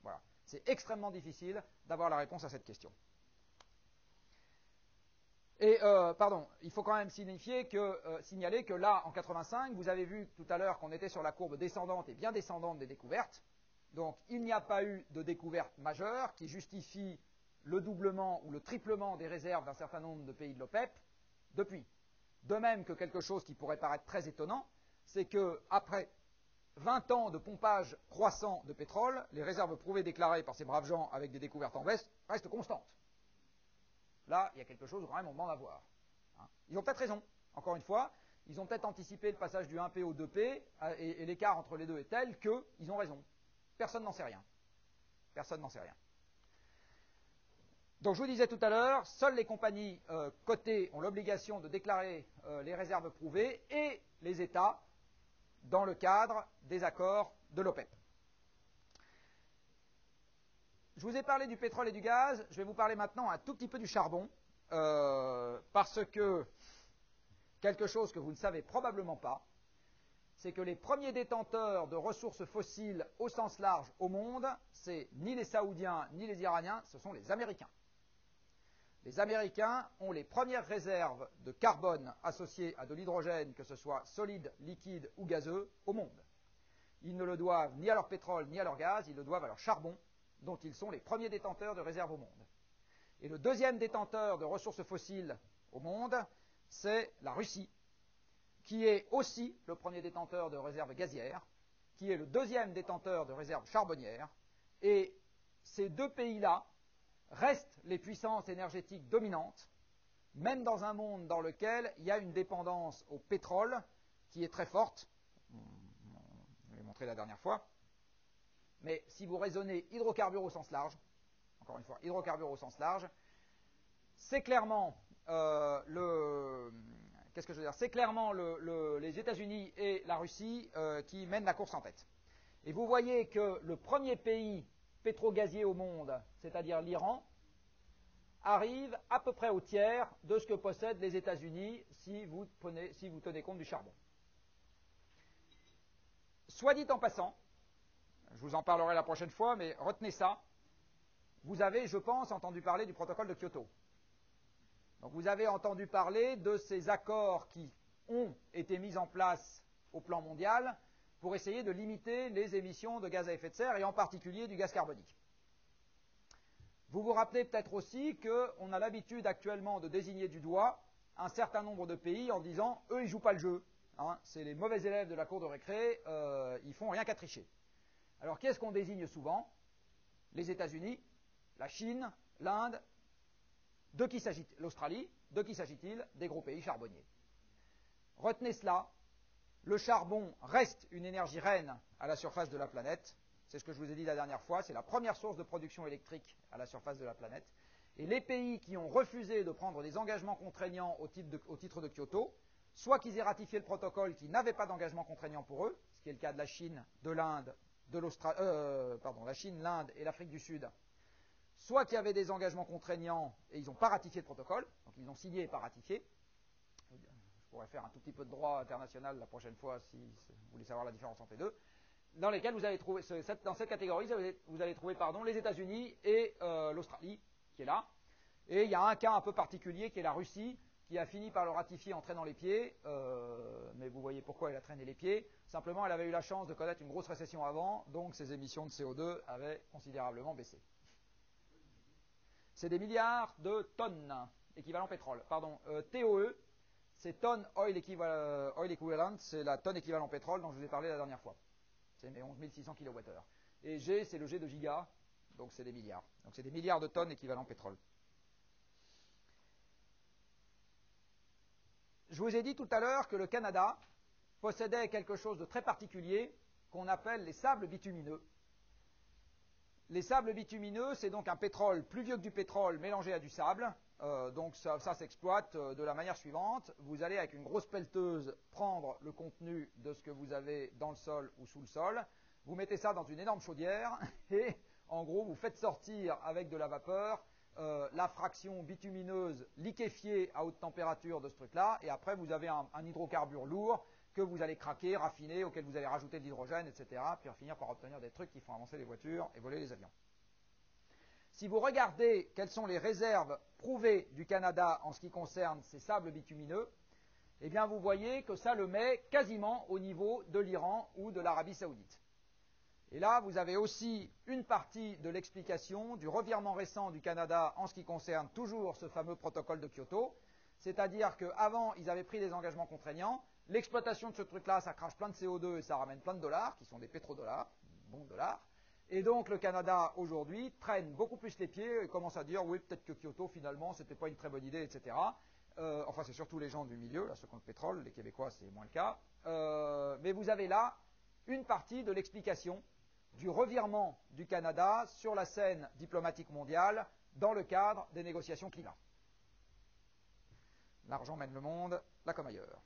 Voilà. C'est extrêmement difficile d'avoir la réponse à cette question. Et, il faut quand même signaler que là, en 85, vous avez vu tout à l'heure qu'on était sur la courbe descendante et bien descendante des découvertes. Donc, il n'y a pas eu de découverte majeure qui justifie le doublement ou le triplement des réserves d'un certain nombre de pays de l'OPEP depuis. De même que quelque chose qui pourrait paraître très étonnant, c'est que après 20 ans de pompage croissant de pétrole, les réserves prouvées déclarées par ces braves gens avec des découvertes en baisse restent constantes. Là, il y a quelque chose quand même on demande à voir. Hein. Ils ont peut-être raison. Encore une fois, ils ont peut-être anticipé le passage du 1P au 2P, et l'écart entre les deux est tel qu'ils ont raison. Personne n'en sait rien. Personne n'en sait rien. Donc je vous disais tout à l'heure, seules les compagnies cotées ont l'obligation de déclarer les réserves prouvées, et les États dans le cadre des accords de l'OPEP. Je vous ai parlé du pétrole et du gaz, je vais vous parler maintenant un tout petit peu du charbon, parce que quelque chose que vous ne savez probablement pas, c'est que les premiers détenteurs de ressources fossiles au sens large au monde, c'est ni les Saoudiens ni les Iraniens, ce sont les Américains. Les Américains ont les premières réserves de carbone associées à de l'hydrogène, que ce soit solide, liquide ou gazeux, au monde. Ils ne le doivent ni à leur pétrole ni à leur gaz, ils le doivent à leur charbon, dont ils sont les premiers détenteurs de réserves au monde. Et le deuxième détenteur de ressources fossiles au monde, c'est la Russie, qui est aussi le premier détenteur de réserves gazières, qui est le deuxième détenteur de réserves charbonnières, et ces deux pays-là restent les puissances énergétiques dominantes, même dans un monde dans lequel il y a une dépendance au pétrole qui est très forte. Je l'ai montré la dernière fois. Mais si vous raisonnez hydrocarbures au sens large, encore une fois, hydrocarbures au sens large, c'est clairement les États-Unis et la Russie qui mènent la course en tête. Et vous voyez que le premier pays pétrogazier au monde, c'est-à-dire l'Iran, arrive à peu près au tiers de ce que possèdent les États-Unis si vous tenez compte du charbon. Soit dit en passant, je vous en parlerai la prochaine fois, mais retenez ça, vous avez, je pense, entendu parler du protocole de Kyoto. Donc vous avez entendu parler de ces accords qui ont été mis en place au plan mondial pour essayer de limiter les émissions de gaz à effet de serre et en particulier du gaz carbonique. Vous vous rappelez peut-être aussi qu'on a l'habitude actuellement de désigner du doigt un certain nombre de pays en disant « eux, ils jouent pas le jeu hein, c'est les mauvais élèves de la cour de récré, ils font rien qu'à tricher ». Alors qu'est-ce qu'on désigne souvent? Les États-Unis, la Chine, l'Inde, l'Australie, de qui s'agit-il? Des gros pays charbonniers. Retenez cela, le charbon reste une énergie reine à la surface de la planète, c'est ce que je vous ai dit la dernière fois, c'est la première source de production électrique à la surface de la planète, et les pays qui ont refusé de prendre des engagements contraignants au titre de Kyoto, soit qu'ils aient ratifié le protocole qui n'avait pas d'engagement contraignant pour eux, ce qui est le cas de la Chine, de l'Inde, la Chine, l'Inde et l'Afrique du Sud, soit qu'il y avait des engagements contraignants et ils n'ont pas ratifié le protocole, donc ils ont signé et pas ratifié. Je pourrais faire un tout petit peu de droit international la prochaine fois si vous voulez savoir la différence entre les deux, dans lesquels vous allez trouver, dans cette catégorie, vous allez trouver les États-Unis et l'Australie, qui est là. Et il y a un cas un peu particulier qui est la Russie, qui a fini par le ratifier en traînant les pieds, mais vous voyez pourquoi elle a traîné les pieds. Simplement, elle avait eu la chance de connaître une grosse récession avant, donc ses émissions de CO2 avaient considérablement baissé. C'est des milliards de tonnes équivalent pétrole. TOE, c'est tonne oil equivalent, c'est la tonne équivalent pétrole dont je vous ai parlé la dernière fois. C'est mes 11 600 kWh. Et G, c'est le G de giga, donc c'est des milliards. Donc c'est des milliards de tonnes équivalent pétrole. Je vous ai dit tout à l'heure que le Canada possédait quelque chose de très particulier qu'on appelle les sables bitumineux. Les sables bitumineux, c'est donc un pétrole plus vieux que du pétrole mélangé à du sable. Donc ça s'exploite de la manière suivante. Vous allez avec une grosse pelleteuse prendre le contenu de ce que vous avez dans le sol ou sous le sol. Vous mettez ça dans une énorme chaudière et en gros vous faites sortir avec de la vapeur la fraction bitumineuse liquéfiée à haute température de ce truc-là. Et après vous avez un hydrocarbure lourd que vous allez craquer, raffiner, auquel vous allez rajouter de l'hydrogène, etc. Puis finir par obtenir des trucs qui font avancer les voitures et voler les avions. Si vous regardez quelles sont les réserves prouvées du Canada en ce qui concerne ces sables bitumineux, eh bien vous voyez que ça le met quasiment au niveau de l'Iran ou de l'Arabie Saoudite. Et là, vous avez aussi une partie de l'explication du revirement récent du Canada en ce qui concerne toujours ce fameux protocole de Kyoto, c'est-à-dire qu'avant, ils avaient pris des engagements contraignants, l'exploitation de ce truc-là, ça crache plein de CO2 et ça ramène plein de dollars, qui sont des pétrodollars, bons dollars. Et donc le Canada, aujourd'hui, traîne beaucoup plus les pieds et commence à dire « oui, peut-être que Kyoto, finalement, c'était pas une très bonne idée, etc. » Enfin, c'est surtout les gens du milieu, là, ceux qui ont le pétrole, les Québécois, c'est moins le cas. Mais vous avez là une partie de l'explication du revirement du Canada sur la scène diplomatique mondiale dans le cadre des négociations climat. L'argent mène le monde, là comme ailleurs.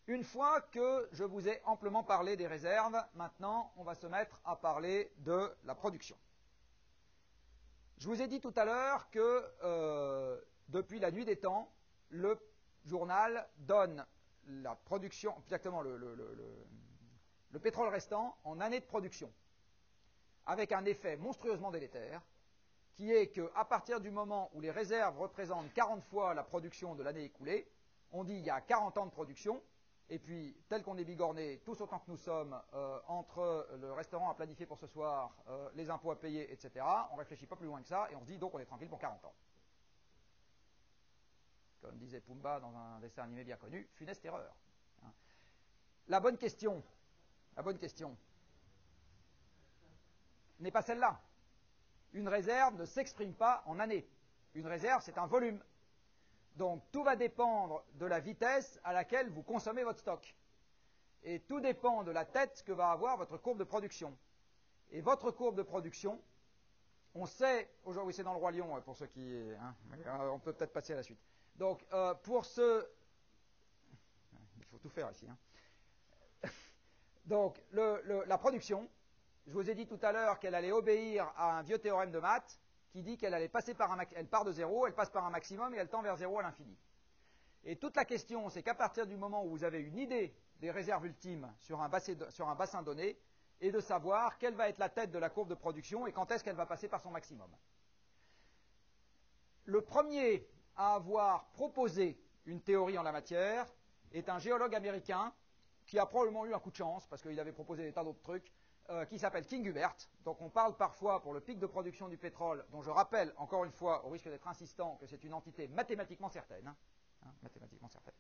Une fois que je vous ai amplement parlé des réserves, maintenant on va se mettre à parler de la production. Je vous ai dit tout à l'heure que depuis la nuit des temps, le journal donne la production, exactement le pétrole restant en années de production, avec un effet monstrueusement délétère, qui est qu'à partir du moment où les réserves représentent 40 fois la production de l'année écoulée, on dit il y a 40 ans de production, et puis, tel qu'on est bigorné, tous autant que nous sommes, entre le restaurant à planifier pour ce soir, les impôts à payer, etc., on ne réfléchit pas plus loin que ça, et on se dit donc on est tranquille pour 40 ans. Comme disait Pumba dans un dessin animé bien connu, funeste erreur. La bonne question n'est pas celle-là. Une réserve ne s'exprime pas en années. Une réserve, c'est un volume. Donc tout va dépendre de la vitesse à laquelle vous consommez votre stock. Et tout dépend de la tête que va avoir votre courbe de production. Et votre courbe de production, on sait, aujourd'hui c'est dans le Roi Lion pour ceux qui... on peut peut-être passer à la suite. Donc pour ceux... Il faut tout faire ici. Donc la production, je vous ai dit tout à l'heure qu'elle allait obéir à un vieux théorème de maths, qui dit qu'elle allait passer elle part de zéro, elle passe par un maximum et elle tend vers zéro à l'infini. Et toute la question, c'est qu'à partir du moment où vous avez une idée des réserves ultimes sur un bassin donné, et de savoir quelle va être la tête de la courbe de production et quand est-ce qu'elle va passer par son maximum. Le premier à avoir proposé une théorie en la matière est un géologue américain qui a probablement eu un coup de chance, parce qu'il avait proposé des tas d'autres trucs, qui s'appelle King Hubert. Donc on parle parfois pour le pic de production du pétrole, dont je rappelle encore une fois, au risque d'être insistant, que c'est une entité mathématiquement certaine. Mathématiquement certaine.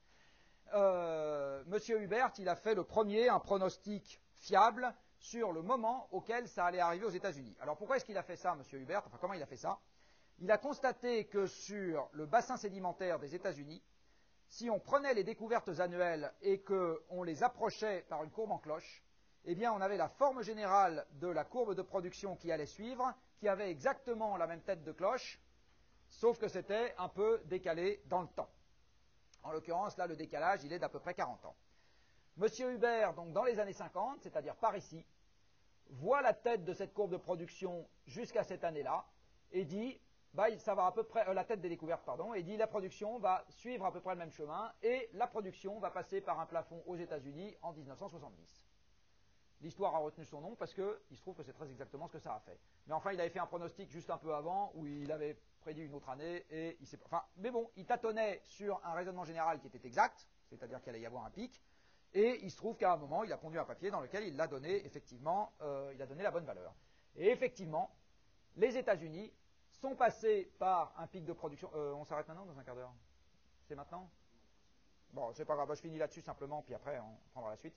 Monsieur Hubert, il a fait le premier un pronostic fiable sur le moment auquel ça allait arriver aux États-Unis. Alors pourquoi est-ce qu'il a fait ça, Monsieur Hubert? Enfin, comment il a fait ça? Il a constaté que sur le bassin sédimentaire des États-Unis, si on prenait les découvertes annuelles et qu'on les approchait par une courbe en cloche, eh bien on avait la forme générale de la courbe de production qui allait suivre, qui avait exactement la même tête de cloche, sauf que c'était un peu décalé dans le temps. En l'occurrence, là, le décalage, il est d'à peu près 40 ans. Monsieur Hubert, donc dans les années 50, c'est-à-dire par ici, voit la tête de cette courbe de production jusqu'à cette année-là et dit, ça va à peu près, la tête des découvertes, pardon, et dit la production va suivre à peu près le même chemin et la production va passer par un plafond aux États-Unis en 1970. L'histoire a retenu son nom parce qu'il se trouve que c'est très exactement ce que ça a fait. Mais enfin, il avait fait un pronostic juste un peu avant où il avait prédit une autre année et il s'est... Enfin, mais bon, il tâtonnait sur un raisonnement général qui était exact, c'est-à-dire qu'il allait y avoir un pic, et il se trouve qu'à un moment, il a pondu un papier dans lequel il l'a donné, effectivement, il a donné la bonne valeur. Et effectivement, les États-Unis sont passés par un pic de production... on s'arrête maintenant dans un quart d'heure? C'est maintenant? Bon, c'est pas grave, je finis là-dessus simplement, puis après on prendra la suite.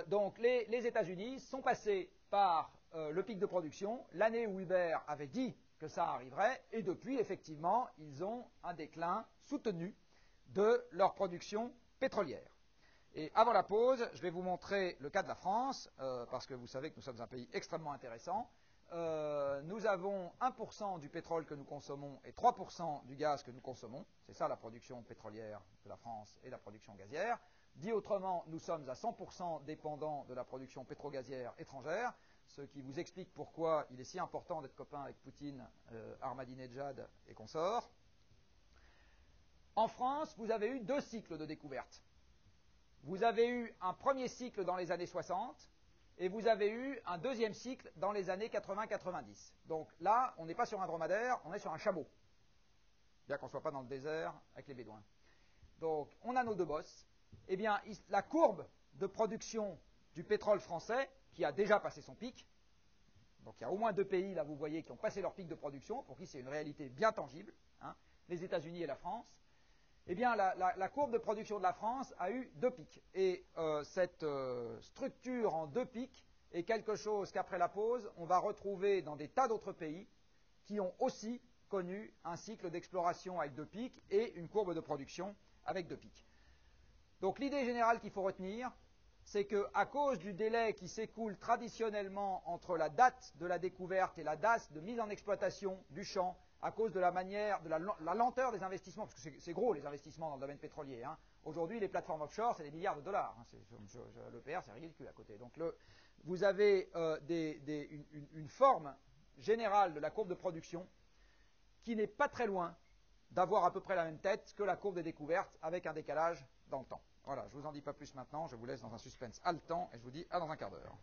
Donc les États-Unis sont passés par le pic de production l'année où Hubert avait dit que ça arriverait, et depuis, effectivement, ils ont un déclin soutenu de leur production pétrolière. Et avant la pause, je vais vous montrer le cas de la France, parce que vous savez que nous sommes un pays extrêmement intéressant. Nous avons 1% du pétrole que nous consommons et 3% du gaz que nous consommons. C'est ça la production pétrolière de la France et la production gazière. Dit autrement, nous sommes à 100% dépendants de la production pétrogazière étrangère, ce qui vous explique pourquoi il est si important d'être copain avec Poutine, Ahmadinejad et consorts. En France, vous avez eu 2 cycles de découverte. Vous avez eu un premier cycle dans les années 60 et vous avez eu un deuxième cycle dans les années 80-90. Donc là, on n'est pas sur un dromadaire, on est sur un chameau. Bien qu'on ne soit pas dans le désert avec les bédouins. Donc, on a nos 2 bosses. Eh bien, la courbe de production du pétrole français, qui a déjà passé son pic, donc il y a au moins 2 pays, là vous voyez, qui ont passé leur pic de production, pour qui c'est une réalité bien tangible, les États-Unis et la France. Eh bien, la courbe de production de la France a eu 2 pics. Et cette structure en 2 pics est quelque chose qu'après la pause, on va retrouver dans des tas d'autres pays qui ont aussi connu un cycle d'exploration avec 2 pics et une courbe de production avec 2 pics. Donc l'idée générale qu'il faut retenir, c'est qu'à cause du délai qui s'écoule traditionnellement entre la date de la découverte et la date de mise en exploitation du champ, à cause de la manière, de la lenteur des investissements, parce que c'est gros les investissements dans le domaine pétrolier. Aujourd'hui, les plateformes offshore, c'est des milliards de dollars. L'EPR, c'est ridicule à côté. Donc vous avez une forme générale de la courbe de production qui n'est pas très loin d'avoir à peu près la même tête que la courbe des découvertes avec un décalage dans le temps. Voilà, je ne vous en dis pas plus maintenant, je vous laisse dans un suspense haletant et je vous dis à dans un quart d'heure.